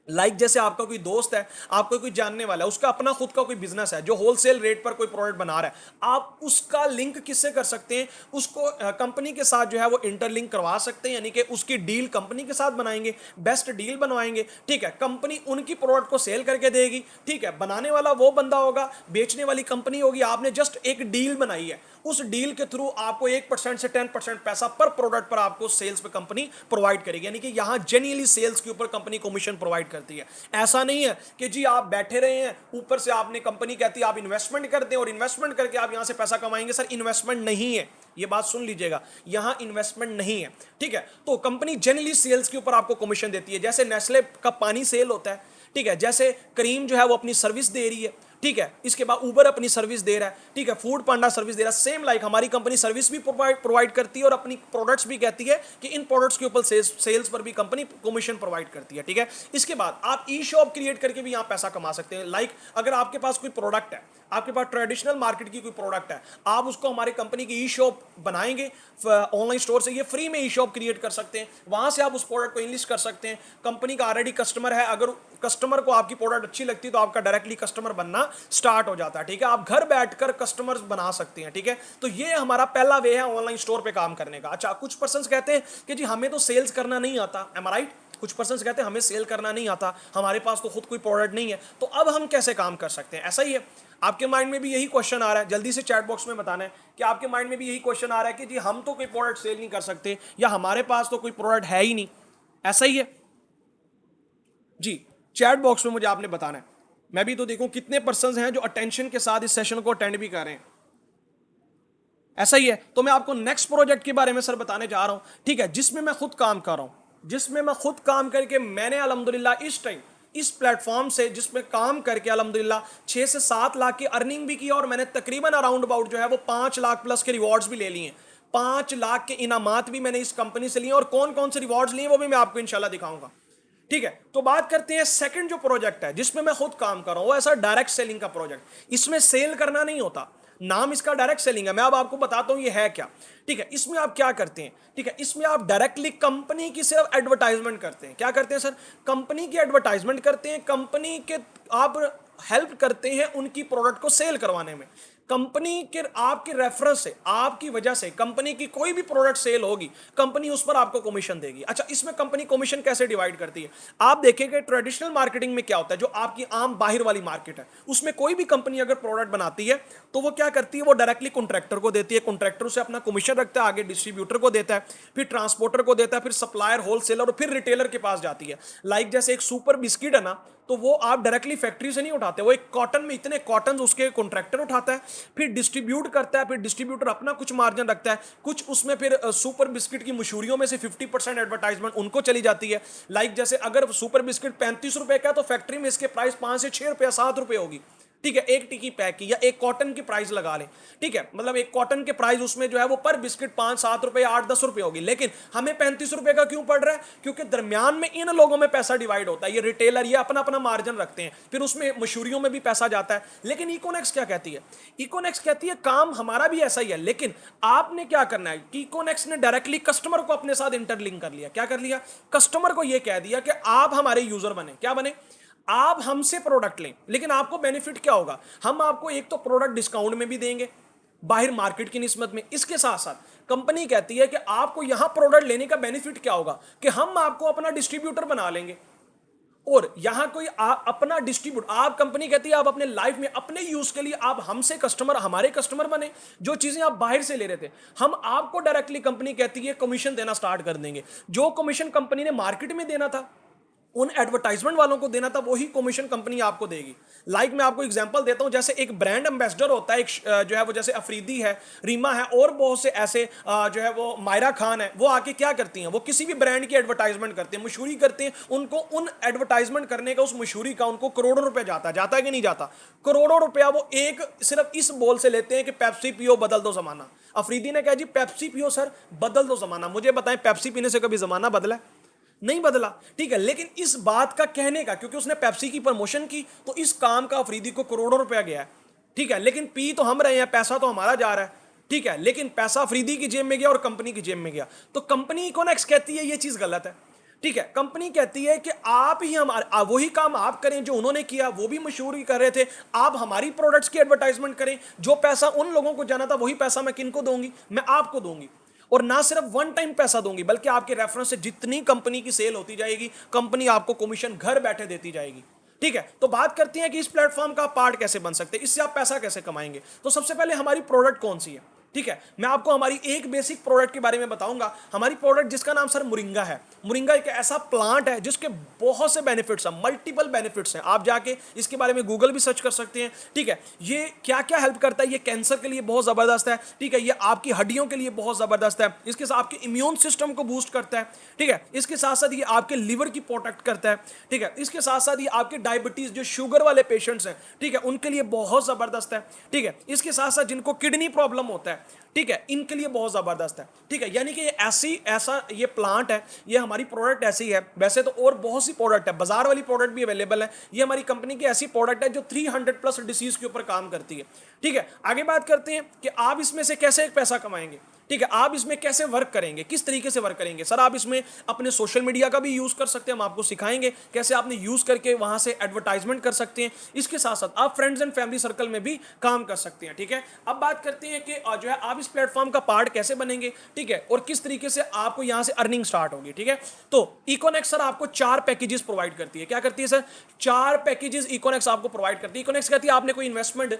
जैसे आपका कोई दोस्त है, आपको कोई जानने वाला है, उसका अपना खुद का कोई बिजनेस है जो होलसेल रेट पर कोई प्रोडक्ट बना रहा है, आप उसका लिंक किससे कर सकते हैं, उसको कंपनी के साथ जो है वो इंटरलिंक करवा सकते हैं, यानी कि उसकी डील कंपनी के साथ बनाएंगे, बेस्ट डील बनवाएंगे। ठीक है, कंपनी उनकी प्रोडक्ट को सेल करके देगी। ठीक है, बनाने वाला वो बंदा होगा, बेचने वाली कंपनी होगी, आपने जस्ट एक डील बनाई है, उस डील के थ्रू आपको 1% से 10% पैसा पर प्रोडक्ट पर आपको सेल्स पे कंपनी प्रोवाइड करेगी, यानी कि यहां जेन्युइनली सेल्स के ऊपर कंपनी कमीशन प्रोवाइड करती है। ऐसा नहीं है कि जी आप बैठे रहे हैं, ऊपर से आपने, कंपनी कहती है आप इन्वेस्टमेंट कर दें और इन्वेस्टमेंट करके आप यहां से पैसा कमाएंगे। सर इन्वेस्टमेंट नहीं है, ये बात सुन लीजिएगा, यहां इन्वेस्टमेंट नहीं है। ठीक है, तो कंपनी जेन्युइनली सेल्स के ऊपर आपको कमीशन देती है। जैसे नेस्ले का पानी सेल होता है, ठीक है, जैसे करीम जो है वो अपनी सर्विस दे रही है, ठीक है, इसके बाद उबर अपनी सर्विस दे रहा है, ठीक है, फूड पांडा सर्विस दे रहा है, सेम लाइक हमारी कंपनी सर्विस भी प्रोवाइड करती है और अपनी प्रोडक्ट्स भी कहती है कि इन प्रोडक्ट्स के ऊपर सेल्स पर भी कंपनी कमीशन प्रोवाइड करती है। ठीक है, इसके बाद आप ई शॉप क्रिएट करके भी यहां पैसा कमा सकते हैं। लाइक अगर आपके पास कोई प्रोडक्ट है, आपके पास ट्रेडिशनल मार्केट की कोई प्रोडक्ट है, आप उसको हमारे कंपनी की ई शॉप बनाएंगे ऑनलाइन स्टोर से, ये फ्री में ई शॉप क्रिएट कर सकते हैं, वहां से आप उस प्रोडक्ट को इनलिस्ट कर सकते हैं। कंपनी का ऑलरेडी कस्टमर है, अगर कस्टमर को आपकी प्रोडक्ट अच्छी लगती है तो आपका डायरेक्टली कस्टमर बनना स्टार्ट हो जाता है, ठीक है। आप घर बैठकर कस्टमर्स बना सकते हैं, ठीक है। तो ये हमारा पहला वे है ऑनलाइन स्टोर पे काम करने का। अच्छा, कुछ पर्सन कहते हैं कि जी हमें तो सेल्स करना नहीं आता, एम आई राइट? कुछ पर्सन कहते हैं हमें सेल करना नहीं आता, हमारे पास तो खुद कोई प्रोडक्ट नहीं है, तो अब हम कैसे काम कर सकते हैं? ऐसा ही है, आपके माइंड में भी यही क्वेश्चन आ रहा है, जल्दी से चैट बॉक्स में बताना है कि आपके माइंड में भी यही क्वेश्चन आ रहा है कि जी हम तो कोई प्रोडक्ट सेल नहीं कर सकते, या हमारे पास तो कोई प्रोडक्ट है ही नहीं। ऐसा ही है जी, चैट बॉक्स में मुझे आपने बताना है। मैं भी तो देखूं कितने पर्सन हैं जो अटेंशन के साथ इस सेशन को अटेंड भी कर रहे हैं। ऐसा ही है, तो मैं आपको नेक्स्ट प्रोजेक्ट के बारे में सर बताने जा रहा हूं, ठीक है, जिसमें मैं खुद काम कर रहा हूं, जिसमें मैं खुद काम करके मैंने अल्हम्दुलिल्लाह इस टाइम इस प्लेटफॉर्म से जिसमें काम करके अल्हम्दुलिल्लाह 6 से 7 लाख की अर्निंग भी की, और मैंने तकरीबन अराउंड अबाउट जो है वो 5 लाख प्लस के रिवॉर्ड्स भी ले लिए हैं। 5 लाख के इनामात भी मैंने इस कंपनी से लिए, और कौन कौन से रिवॉर्ड्स लिए वो भी मैं आपको इंशाल्लाह दिखाऊंगा, ठीक है। तो बात करते हैं सेकंड जो प्रोजेक्ट है जिसमें मैं खुद काम कर रहा हूं, वो ऐसा डायरेक्ट सेलिंग का प्रोजेक्ट। इसमें सेल करना नहीं होता, नाम इसका डायरेक्ट सेलिंग है। मैं अब आपको बताता हूं ये है क्या, ठीक है। इसमें आप क्या करते हैं, ठीक है, इसमें आप डायरेक्टली कंपनी की सिर्फ एडवर्टाइजमेंट करते हैं। क्या करते हैं सर? कंपनी की एडवर्टाइजमेंट करते हैं, कंपनी के आप हेल्प करते हैं उनकी प्रोडक्ट को सेल करवाने में। कंपनी के आपके रेफरेंस से, आपकी वजह से कंपनी की कोई भी प्रोडक्ट सेल होगी, कंपनी उस पर आपको कमीशन देगी। अच्छा, इसमें कंपनी कमीशन कैसे डिवाइड करती है? आप देखेंगे ट्रेडिशनल मार्केटिंग में क्या होता है, जो आपकी आम बाहर वाली मार्केट है, उसमें कोई भी कंपनी अगर प्रोडक्ट बनाती है तो वो क्या करती है, वो डायरेक्टली कॉन्ट्रैक्टर को देती है, कॉन्ट्रैक्टर से अपना कमीशन रखता है, आगे डिस्ट्रीब्यूटर को देता है, फिर ट्रांसपोर्टर को देता है, फिर सप्लायर, होलसेलर, और फिर रिटेलर के पास जाती है। लाइक जैसे एक सुपर बिस्किट है ना, तो वो आप डायरेक्टली फैक्ट्री से नहीं उठाते, वो एक कॉटन में इतने कॉटन उसके कॉन्ट्रैक्टर उठाता है, फिर डिस्ट्रीब्यूट करता है, फिर डिस्ट्रीब्यूटर अपना कुछ मार्जिन रखता है, कुछ उसमें फिर सुपर बिस्किट की मशहूरियों में से 50% एडवर्टाइजमेंट उनको चली जाती है। लाइक जैसे अगर सुपर बिस्किट 35 रुपए का, तो फैक्ट्री में इसके प्राइस 5 से 6 रुपया 7 रुपए होगी, ठीक है, एक टिकी पैक की, या एक कॉटन की प्राइस लगा लें, ठीक है, मतलब एक कॉटन के प्राइस उसमें जो है वो पर बिस्किट 5-7 रुपए, 8-10 रुपए होगी, लेकिन हमें 35 रुपए का क्यों पड़ रहा है? क्योंकि दरमियान में इन लोगों में पैसा डिवाइड होता है, ये रिटेलर, ये अपना अपना मार्जिन रखते हैं, फिर उसमें मशहूरियों में भी पैसा जाता है। लेकिन इकोनेक्स क्या कहती है? इकोनेक्स कहती है काम हमारा भी ऐसा ही है, लेकिन आपने क्या करना है कि इकोनेक्स ने डायरेक्टली कस्टमर को अपने साथ इंटरलिंक कर लिया। क्या कर लिया? कस्टमर को यह कह दिया कि आप हमारे यूजर बने। क्या बने? आप हमसे प्रोडक्ट लें, लेकिन आपको बेनिफिट क्या होगा? हम आपको एक तो प्रोडक्ट डिस्काउंट में भी देंगे बाहर मार्केट की निस्बत में, इसके साथ साथ कंपनी कहती है कि आपको यहां प्रोडक्ट लेने का बेनिफिट क्या होगा, कि हम आपको अपना डिस्ट्रीब्यूटर बना लेंगे, और यहां कोई अपना डिस्ट्रीब्यूट, आप कंपनी कहती है आप अपने लाइफ में अपने यूज के लिए आप हमसे कस्टमर, हमारे कस्टमर बने। जो चीजें आप बाहर से ले रहे थे, हम आपको डायरेक्टली कंपनी कहती है कमीशन देना स्टार्ट कर देंगे। जो कमीशन कंपनी ने मार्केट में देना था, उन एडवर्टाइजमेंट वालों को देना था, वही कमीशन कंपनी आपको देगी। लाइक मैं आपको एग्जांपल देता हूं, जैसे एक ब्रांड एम्बेसडर होता है, एक जो है वो जैसे अफरीदी है, रीमा है, और बहुत से ऐसे जो है वो मायरा खान है, वो आके क्या करती हैं, वो किसी भी ब्रांड की एडवर्टाइजमेंट करते हैं, मशहूरी करते हैं, उनको उन एडवर्टाइजमेंट करने का, उस मशहूरी का उनको करोड़ों रुपए जाता है कि नहीं जाता? करोड़ों रुपया वो एक सिर्फ इस बोल से लेते हैं कि पेप्सी पियो बदल दो जमाना। अफरीदी ने कहा जी पेप्सी पियो सर बदल दो जमाना। मुझे बताएं पेप्सी पीने से कभी जमाना बदला? नहीं बदला, ठीक है। लेकिन इस बात का कहने का, क्योंकि उसने पेप्सी की प्रमोशन की, तो इस काम का अफरीदी को करोड़ों रुपया गया है, ठीक है। लेकिन पी तो हम रहे हैं, पैसा तो हमारा जा रहा है, ठीक है, लेकिन पैसा अफरीदी की जेब में गया और कंपनी की जेब में गया। तो कंपनी इकोनेक्स कहती है ये चीज गलत है, ठीक है। कंपनी कहती है कि आप ही हमारे वही काम आप करें जो उन्होंने किया, वो भी मशहूरी कर रहे थे, आप हमारी प्रोडक्ट्स की एडवर्टाइजमेंट करें। जो पैसा उन लोगों को जाना था, वही पैसा मैं किनको दूंगी? मैं आपको दूंगी, और ना सिर्फ वन टाइम पैसा दूंगी, बल्कि आपके रेफरेंस से जितनी कंपनी की सेल होती जाएगी, कंपनी आपको कमीशन घर बैठे देती जाएगी, ठीक है। तो बात करते हैं कि इस प्लेटफॉर्म का पार्ट कैसे बन सकते हैं, इससे आप पैसा कैसे कमाएंगे। तो सबसे पहले हमारी प्रोडक्ट कौन सी है, ठीक है। मैं आपको हमारी एक बेसिक प्रोडक्ट के बारे में बताऊंगा। हमारी प्रोडक्ट जिसका नाम सर मुरिंगा है। मुरिंगा एक ऐसा प्लांट है जिसके बहुत से बेनिफिट्स हैं, मल्टीपल बेनिफिट्स हैं। आप जाके इसके बारे में गूगल भी सर्च कर सकते हैं, ठीक है। ये क्या क्या हेल्प करता है? ये कैंसर के लिए बहुत ज़बरदस्त है, ठीक है। ये आपकी हड्डियों के लिए बहुत ज़बरदस्त है। इसके साथ आपके इम्यून सिस्टम को बूस्ट करता है, ठीक है। इसके साथ साथ ये आपके लिवर की प्रोटेक्ट करता है, ठीक है। इसके साथ साथ ये आपके डायबिटीज़, जो शुगर वाले पेशेंट्स हैं, ठीक है, उनके लिए बहुत ज़बरदस्त है, ठीक है। इसके साथ साथ जिनको किडनी प्रॉब्लम होता है, ठीक है, इनके लिए बहुत ज़बरदस्त है, ठीक है। यानी कि ये ऐसा ये प्लांट है, ये हमारी प्रोडक्ट ऐसी है। वैसे तो और बहुत सी प्रोडक्ट है, बाजार वाली प्रोडक्ट भी अवेलेबल है। ये हमारी कंपनी की ऐसी प्रोडक्ट है जो 300 प्लस डिसीज के ऊपर काम करती है, ठीक है। आगे बात करते हैं कि आप इसमें से कैसे एक पैसा कमाएंगे, ठीक है, आप इसमें कैसे वर्क करेंगे, किस तरीके से वर्क करेंगे सर? आप इसमें अपने सोशल मीडिया का भी यूज कर सकते हैं, हम आपको सिखाएंगे कैसे आपने यूज करके वहां से एडवर्टाइजमेंट कर सकते हैं। इसके साथ साथ आप फ्रेंड्स एंड फैमिली सर्कल में भी काम कर सकते हैं। ठीक है, अब बात करते हैं कि जो है आप इस प्लेटफॉर्म का पार्ट कैसे बनेंगे, ठीक है, और किस तरीके से आपको यहां से अर्निंग स्टार्ट होगी। ठीक है, तो इकोनेक्स सर आपको 4 पैकेजेस प्रोवाइड करती है। क्या करती है सर? 4 पैकेजेस इकोनेक्स आपको प्रोवाइड करती है। इकोनेक्स कहती है आपने कोई इन्वेस्टमेंट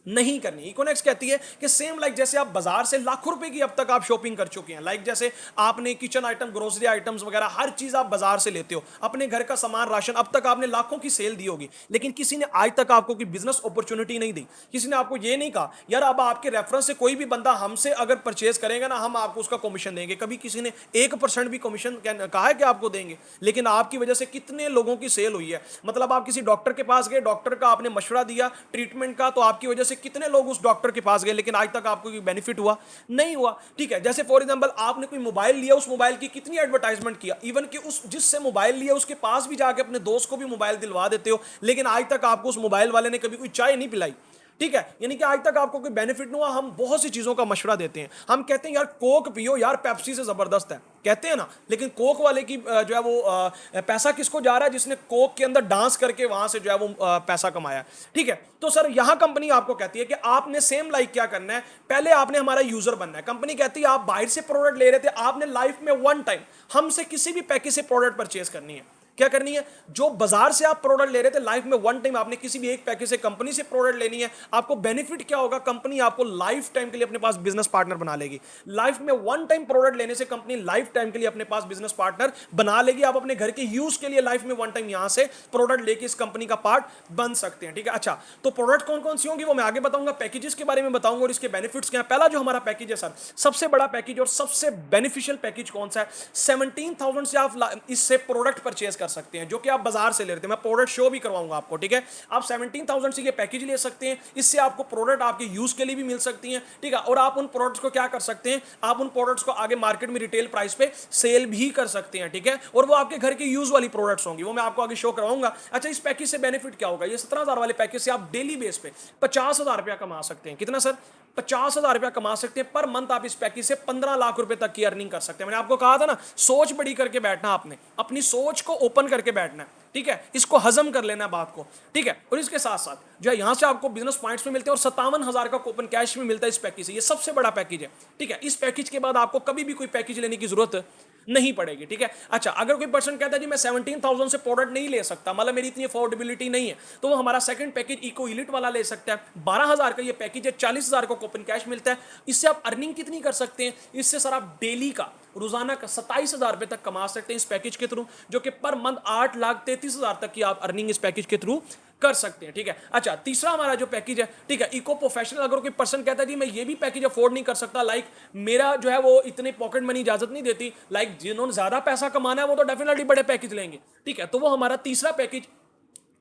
नहीं करनी। इकोनेक्स कहती है कि सेम लाइक जैसे आप बाजार से लाखों रुपए की अब तक आप शॉपिंग कर चुके हैं, लाइक जैसे आपने किचन आइटम, ग्रोसरी आइटम्स वगैरह हर चीज आप बाजार से लेते हो, अपने घर का सामान, राशन, अब तक आपने लाखों की सेल दी होगी, लेकिन किसी ने आज तक आपको कोई बिजनेस अपॉर्चुनिटी नहीं दी। किसी ने आपको ये नहीं कहा यार अब आपके रेफरेंस से कोई भी बंदा हमसे अगर परचेज करेगा ना, हम आपको उसका कमीशन देंगे। कभी किसी ने 1% भी कमीशन कहा है कि आपको देंगे, लेकिन आपकी वजह से कितने लोगों की सेल हुई है। मतलब आप किसी डॉक्टर के पास गए, डॉक्टर का आपने मशवरा दिया ट्रीटमेंट का, तो आपकी वजह से कितने लोग उस डॉक्टर के पास गए, लेकिन आज तक आपको कोई बेनिफिट हुआ नहीं हुआ। ठीक है, जैसे फॉर एग्जांपल आपने कोई मोबाइल लिया, उस मोबाइल की कितनी एडवर्टाइजमेंट किया, इवन कि उस जिससे मोबाइल लिया उसके पास भी जाके अपने दोस्त को भी मोबाइल दिलवा देते हो, लेकिन आज तक आपको उस मोबाइल वाले ने कभी कोई चाय नहीं पिलाई। ठीक है, यानी कि आज तक आपको कोई बेनिफिट नहीं हुआ। हम बहुत सी चीजों का मशवरा देते हैं, हम कहते हैं यार कोक पियो यार, पेप्सी से जबरदस्त है, कहते हैं ना, लेकिन कोक वाले की जो है वो पैसा किसको जा रहा है? जिसने कोक के अंदर डांस करके वहां से जो है वो पैसा कमाया। ठीक है, तो सर यहां कंपनी आपको कहती है कि आपने सेम लाइक क्या करना है, पहले आपने हमारा यूजर बनना है। कंपनी कहती है आप बाहर से प्रोडक्ट ले रहे थे, आपने लाइफ में वन टाइम हमसे किसी भी पैकेज से प्रोडक्ट परचेज करनी है। क्या करनी है? जो बाजार से आप प्रोडक्ट ले रहे थे, लाइफ में वन टाइम आपने किसी भी एक पैकेज से कंपनी से प्रोडक्ट लेनी है। आपको बेनिफिट क्या होगा? कंपनी आपको लाइफ टाइम के लिए अपने पास बिजनेस पार्टनर बना लेगी। लाइफ में वन टाइम प्रोडक्ट लेने से कंपनी लाइफ टाइम के लिए अपने पास बिजनेस पार्टनर बना लेगी। आप अपने घर के यूज के लिए लाइफ में वन टाइम यहां से प्रोडक्ट लेके इस कंपनी का पार्ट बन सकते हैं। ठीक है, अच्छा तो प्रोडक्ट कौन कौन सी होंगी वो मैं आगे बताऊंगा, पैकेजेस के बारे में बताऊंगा और इसके बेनिफिट्स क्या है। पहला जो हमारा पैकेज है सर, सबसे बड़ा पैकेज और सबसे बेनिफिशियल पैकेज कौन सा है? 17,000 से आप इससे प्रोडक्ट परचेज कर सकते हैं, जो कि आप बाजार से ले रहे थे। मैं प्रोडक्ट शो भी करवाऊंगा आपको। ठीक है, आप 17,000 से ये पैकेज ले सकते हैं, इससे आपको प्रोडक्ट आपके यूज के लिए भी मिल सकती हैं। ठीक है, और आप उन प्रोडक्ट्स को क्या कर सकते हैं? आप उन प्रोडक्ट्स को आगे मार्केट में रिटेल प्राइस पे सेल भी कर सकते हैं। ठीक है, और वो आपके घर के यूज वाली प्रोडक्ट्स होंगी, वो मैं आपको आगे शो करवाऊंगा। अच्छा, इस पैकेज से बेनिफिट क्या होगा? ये 17,000 वाले पैकेज से आप डेली बेस पे 50,000 रुपया कमा सकते हैं। कितना सर? 50,000 रुपया कमा सकते हैं पर मंथ। आप इस पैकेज से 15 लाख रुपए तक की अर्निंग कर सकते हैं। मैंने आपको कहा था ना, सोच बड़ी करके बैठना, आपने अपनी सोच को ओपन करके बैठना है। ठीक है, इसको हजम कर लेना बात को। ठीक है, और इसके साथ साथ जो है यहां से आपको बिजनेस पॉइंट्स में मिलते हैं और 57,000 का कूपन कैश में मिलता है इस पैकेज से। ये सबसे बड़ा पैकेज है। ठीक है, इस पैकेज के बाद आपको कभी भी कोई पैकेज लेने की जरूरत नहीं पड़ेगी। ठीक है, अच्छा अगर कोई पर्सन कहता है जी मैं 17,000 से प्रोडक्ट नहीं ले सकता, मतलब मेरी इतनी अफोर्डेबिलिटी नहीं है, तो वो हमारा सेकंड पैकेज इको इलिट वाला ले सकता है। 12,000 का ये पैकेज है, 40,000 का कूपन कैश मिलता है। इससे आप अर्निंग कितनी कर सकते हैं? इससे सर आप डेली का, रोजाना का 27,000 रुपए तक कमा सकते हैं इस पैकेज के थ्रू, जो कि पर मंथ 8,33,000 तक की आप अर्निंग इस पैकेज के थ्रू कर सकते हैं। ठीक है, अच्छा तीसरा हमारा जो पैकेज है, ठीक है, इको प्रोफेशनल। अगर कोई पर्सन कहता है जी मैं ये भी पैकेज अफोर्ड नहीं कर सकता, लाइक मेरा जो है वो इतने पॉकेट मनी इजाजत नहीं देती, लाइक जिन्होंने ज्यादा पैसा कमाना है वो तो डेफिनेटली बड़े पैकेज लेंगे। ठीक है, तो वो हमारा तीसरा पैकेज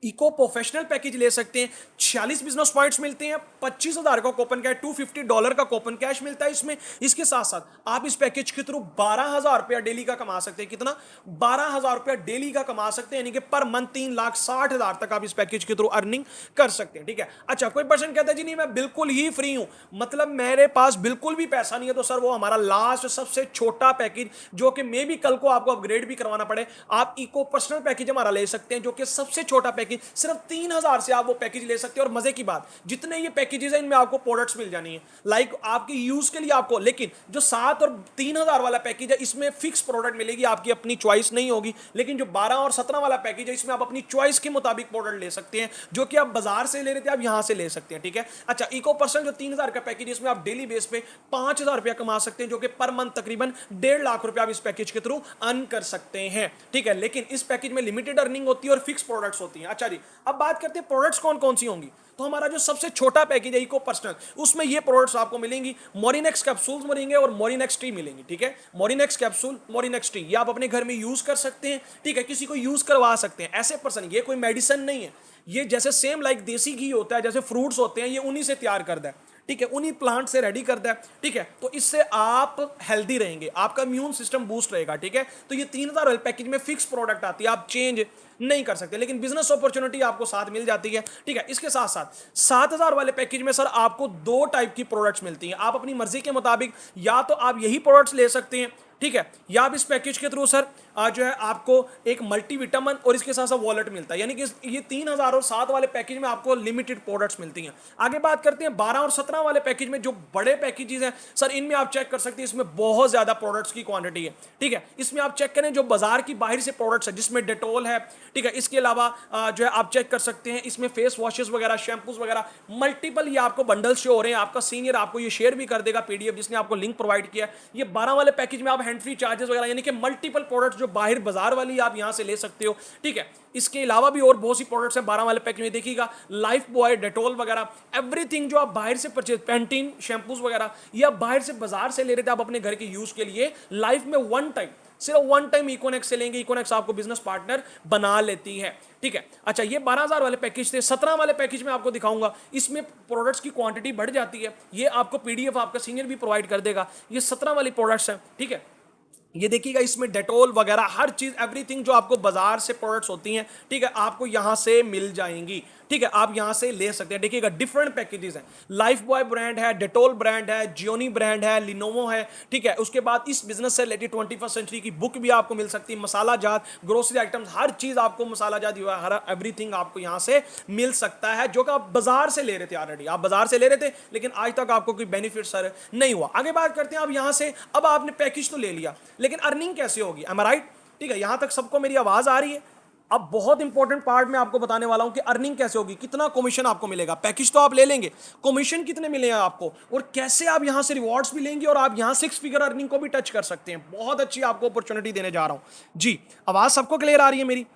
इको प्रोफेशनल पैकेज ले सकते हैं। 46 बिजनेस पॉइंट्स मिलते हैं, 25,000 का कूपन कैश, $250 का कूपन कैश मिलता है इसमें। इसके साथ साथ आप इस पैकेज के थ्रू 12,000 रुपया डेली का कमा सकते हैं। कितना? 12,000 रुपया डेली का कमा सकते हैं, यानी कि पर मंथ 3,60,000 तक आप इस पैकेज के थ्रू अर्निंग कर सकते हैं। ठीक है, अच्छा कोई पर्सन कहता है जी नहीं मैं बिल्कुल ही फ्री हूं, मतलब मेरे पास बिल्कुल भी पैसा नहीं है, तो सर वो हमारा लास्ट सबसे छोटा पैकेज, जो कि मे भी कल को आपको अपग्रेड भी करवाना पड़े, आप इको पर्सनल पैकेज हमारा ले सकते हैं, जो कि सबसे छोटा पैकेज, सिर्फ 3,000 से आप वो पैकेज ले सकते हैं। और मजे की बात, जितने ये पैकेजेस हैं इनमें आपको प्रोडक्ट्स मिल जानी है, लाइक आपके यूज के लिए आपको। लेकिन जो 7 और 3,000 वाला पैकेज है, इसमें फिक्स प्रोडक्ट मिलेगी, आपकी अपनी चॉइस नहीं होगी। लेकिन जो 12 और 17 वाला पैकेज है, इसमें आप अपनी चॉइस के मुताबिक प्रोडक्ट ले सकते हैं, जो कि आप बाजार से ले रहे थे आप यहां से ले सकते हैं। ठीक है, अच्छा इको पर्सनल जो 3,000 का पैकेज, इसमें आप डेली बेस पे 5,000 रुपया कमा सकते हैं, जो कि पर मंथ तकरीबन 1.5 लाख रुपया आप इस पैकेज के थ्रू अर्न कर सकते हैं। ठीक है, लेकिन इस पैकेज में लिमिटेड अर्निंग होती है और फिक्स प्रोडक्ट्स होती हैं। अच्छा जी, अब बात करते हैं प्रोडक्ट्स कौन कौन सी होंगी। तो हमारा जो सबसे छोटा पैकेज है इको पर्सनल, उसमें ये प्रोडक्ट्स आपको मिलेंगी। मोरिनेक्स कैप्सूल्स मिलेंगे और मोरिनेक्स टी मिलेंगी। ठीक है, मोरिनेक्स कैप्सूल, मोरिनेक्स टी, ये आप अपने घर में यूज कर सकते हैं। ठीक है, किसी को यूज करवा सकते हैं। ऐसे पर्सन, ये कोई मेडिसिन नहीं है, ये जैसे सेम लाइक देसी घी होता है, जैसे फ्रूट्स होते हैं, ये उन्हीं से तैयार करता है। ठीक है, उन्हीं प्लांट से रेडी करता है। ठीक है, तो इससे आप हेल्दी रहेंगे, आपका इम्यून सिस्टम बूस्ट रहेगा। ठीक है, तो ये 3000 वाले पैकेज में फिक्स प्रोडक्ट आती है, आप चेंज नहीं कर सकते, लेकिन बिजनेस अपॉर्चुनिटी आपको साथ मिल जाती है। ठीक है, इसके साथ साथ 7000 वाले पैकेज में सर आपको दो टाइप की प्रोडक्ट्स मिलती हैं, आप अपनी मर्जी के मुताबिक या तो आप यही प्रोडक्ट्स ले सकते हैं, ठीक है, या आप इस पैकेज के थ्रू सर जो है आपको एक मल्टीविटामिन और इसके साथ साथ वॉलेट मिलता है, यानी कि ये 3000 और 7 वाले पैकेज में आपको लिमिटेड प्रोडक्ट्स मिलती हैं। आगे बात करते हैं 12 और 17 वाले पैकेज में, जो बड़े पैकेजेस हैं सर, इनमें आप चेक कर सकते हैं, इसमें बहुत ज्यादा प्रोडक्ट्स की क्वांटिटी है। ठीक है, इसमें आप चेक करें जो बाजार की बाहर से प्रोडक्ट्स है, जिसमें डेटोल है, ठीक है, इसके अलावा जो है आप चेक कर सकते हैं इसमें फेस वॉशेस वगैरह, शैम्पूज वगैरह, मल्टीपल ये आपको बंडल्स शो हो रहे हैं। आपका सीनियर आपको ये शेयर भी कर देगा पीडीएफ, जिसने आपको लिंक प्रोवाइड किया। ये 12 वाले पैकेज में आप हैंड फ्री चार्जेस वगैरह, यानी कि मल्टीपल प्रोडक्ट्स जो बाहर बाजार वाली आप यहां से ले सकते हो। ठीक है, इसके अलावा भी और बहुत सी प्रोडक्ट्स हैं 12 वाले पैकेज में, देखिएगा लाइफ बॉय, डेटोल वगैरह, एवरीथिंग जो आप बाहर से परचेज, पैंटीन शैम्पूज वगैरह, ये आप बाहर से बाजार से ले रहे थे आप अपने घर के यूज के लिए, लाइफ में वन टाइम, सिर्फ वन टाइम इकोनेक्स से लेंगे, इकोनेक्स आपको बिजनेस पार्टनर बना लेती है। ठीक है, अच्छा, ये 12000 वाले पैकेज थे। 17 वाले पैकेज में आपको दिखाऊंगा, इसमें प्रोडक्ट्स की क्वांटिटी बढ़ जाती है, ये आपको पीडीएफ आपका सीनियर भी प्रोवाइड कर देगा। ये 17 वाली प्रोडक्ट्स हैं। ठीक है, ये देखिएगा इसमें डेटोल वगैरह हर चीज, एवरीथिंग जो आपको बाजार से प्रोडक्ट्स होती हैं, ठीक है, आपको यहां से मिल जाएंगी। ठीक है, आप यहां से ले सकते हैं। देखिएगा डिफरेंट पैकेजेस हैं, लाइफ बॉय ब्रांड है, डेटोल ब्रांड है, जियोनी ब्रांड है, लिनोवो है। ठीक है, उसके बाद इस बिजनेस से रिलेटेड 21st सेंचुरी की बुक भी आपको मिल सकती है, मसाला जात, ग्रोसरी आइटम्स, हर चीज आपको मसाला जात, हर एवरीथिंग आपको यहां से मिल सकता है, जो कि आप बाजार से ले रहे थे ऑलरेडी, आप बाजार से ले रहे थे, लेकिन आज तक आपको कोई बेनिफिट सर नहीं हुआ। आगे बात करते हैं, आप यहां से, अब आपने पैकेज तो ले लिया, लेकिन अर्निंग कैसे होगी? एम आई राइट? ठीक है, यहां तक सबको मेरी आवाज आ रही है? अब बहुत इंपॉर्टेंट पार्ट मैं आपको बताने वाला हूं कि अर्निंग कैसे होगी, कितना कमीशन आपको मिलेगा। पैकेज तो आप ले लेंगे, कमीशन कितने मिलेगा आपको, और कैसे आप यहां से रिवॉर्ड्स भी लेंगे और आप यहां 6 फिगर अर्निंग को भी टच कर सकते हैं। बहुत अच्छी आपको अपॉर्चुनिटी देने जा रहा हूं जी। आवाज सबको क्लियर आ रही है मेरी?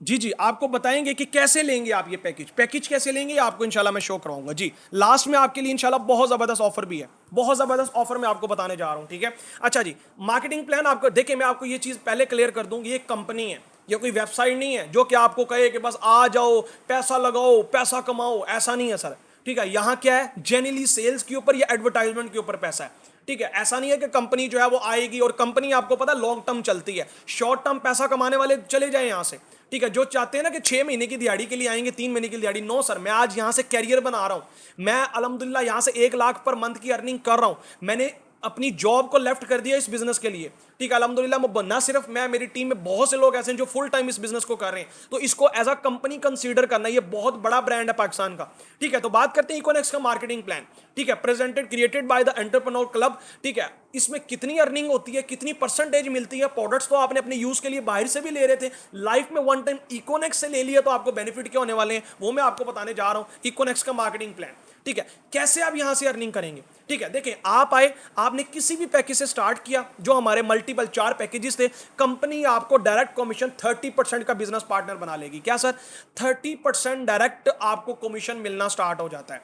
जी जी, आपको बताएंगे कि कैसे लेंगे आप ये पैकेज कैसे लेंगे, आपको इंशाल्लाह मैं शो कराऊंगा जी। लास्ट में आपके लिए इंशाल्लाह बहुत जबरदस्त ऑफर भी है, बहुत जबरदस्त ऑफर मैं आपको बताने जा रहा हूं। ठीक है, अच्छा जी, मार्केटिंग प्लान आपको, देखिए मैं आपको ये चीज पहले क्लियर कर दूं, ये कंपनी है, ये कोई वेबसाइट नहीं है जो कि आपको कहे कि बस आ जाओ, पैसा लगाओ, पैसा कमाओ, ऐसा नहीं है सर। ठीक है, यहां क्या है, जेन्युइनली सेल्स के ऊपर या एडवर्टाइजमेंट के ऊपर पैसा है। ठीक है, ऐसा नहीं है कि कंपनी जो है वो आएगी, और कंपनी आपको पता लॉन्ग टर्म चलती है, शॉर्ट टर्म पैसा कमाने वाले चले जाए यहां से। ठीक है, जो चाहते हैं ना कि 6 महीने की दिहाड़ी के लिए आएंगे, 3 महीने की दिहाड़ी, नो सर, मैं आज यहां से कैरियर बना रहा हूं, मैं अल्हम्दुलिल्लाह यहां से 1 लाख पर मंथ की अर्निंग कर रहा हूं। मैंने अपनी जॉब को लेफ्ट कर दिया इस बिजनेस के लिए। ठीक है, अल्हम्दुलिल्लाह, ना सिर्फ मैं, मेरी टीम में बहुत से लोग ऐसे हैं जो फुल टाइम इस बिजनेस को कर रहे हैं, तो इसको एज अ कंपनी कंसीडर करना, ये बहुत बड़ा ब्रांड है पाकिस्तान का। ठीक है, तो बात करते हैं इकोनेक्स का मार्केटिंग प्लान। ठीक है, presented created by the entrepreneur club. ठीक है, इसमें कितनी अर्निंग होती है, कितनी परसेंटेज मिलती है, प्रोडक्ट्स तो आपने अपने यूज के लिए बाहर से भी ले रहे थे, लाइफ में वन टाइम इकोनेक्स से ले लिया, तो आपको बेनिफिट क्या होने वाले हैं वो मैं आपको बताने जा रहा हूं, इकोनेक्स का मार्केटिंग प्लान। ठीक है, कैसे आप यहां से अर्निंग करेंगे? ठीक है, देखिए, आप आए, आपने किसी भी पैकेज से स्टार्ट किया, जो हमारे मल्टीपल 4 पैकेजेस थे, कंपनी आपको डायरेक्ट कमीशन 30% का बिजनेस पार्टनर बना लेगी। क्या सर? 30% डायरेक्ट आपको कमीशन मिलना स्टार्ट हो जाता है।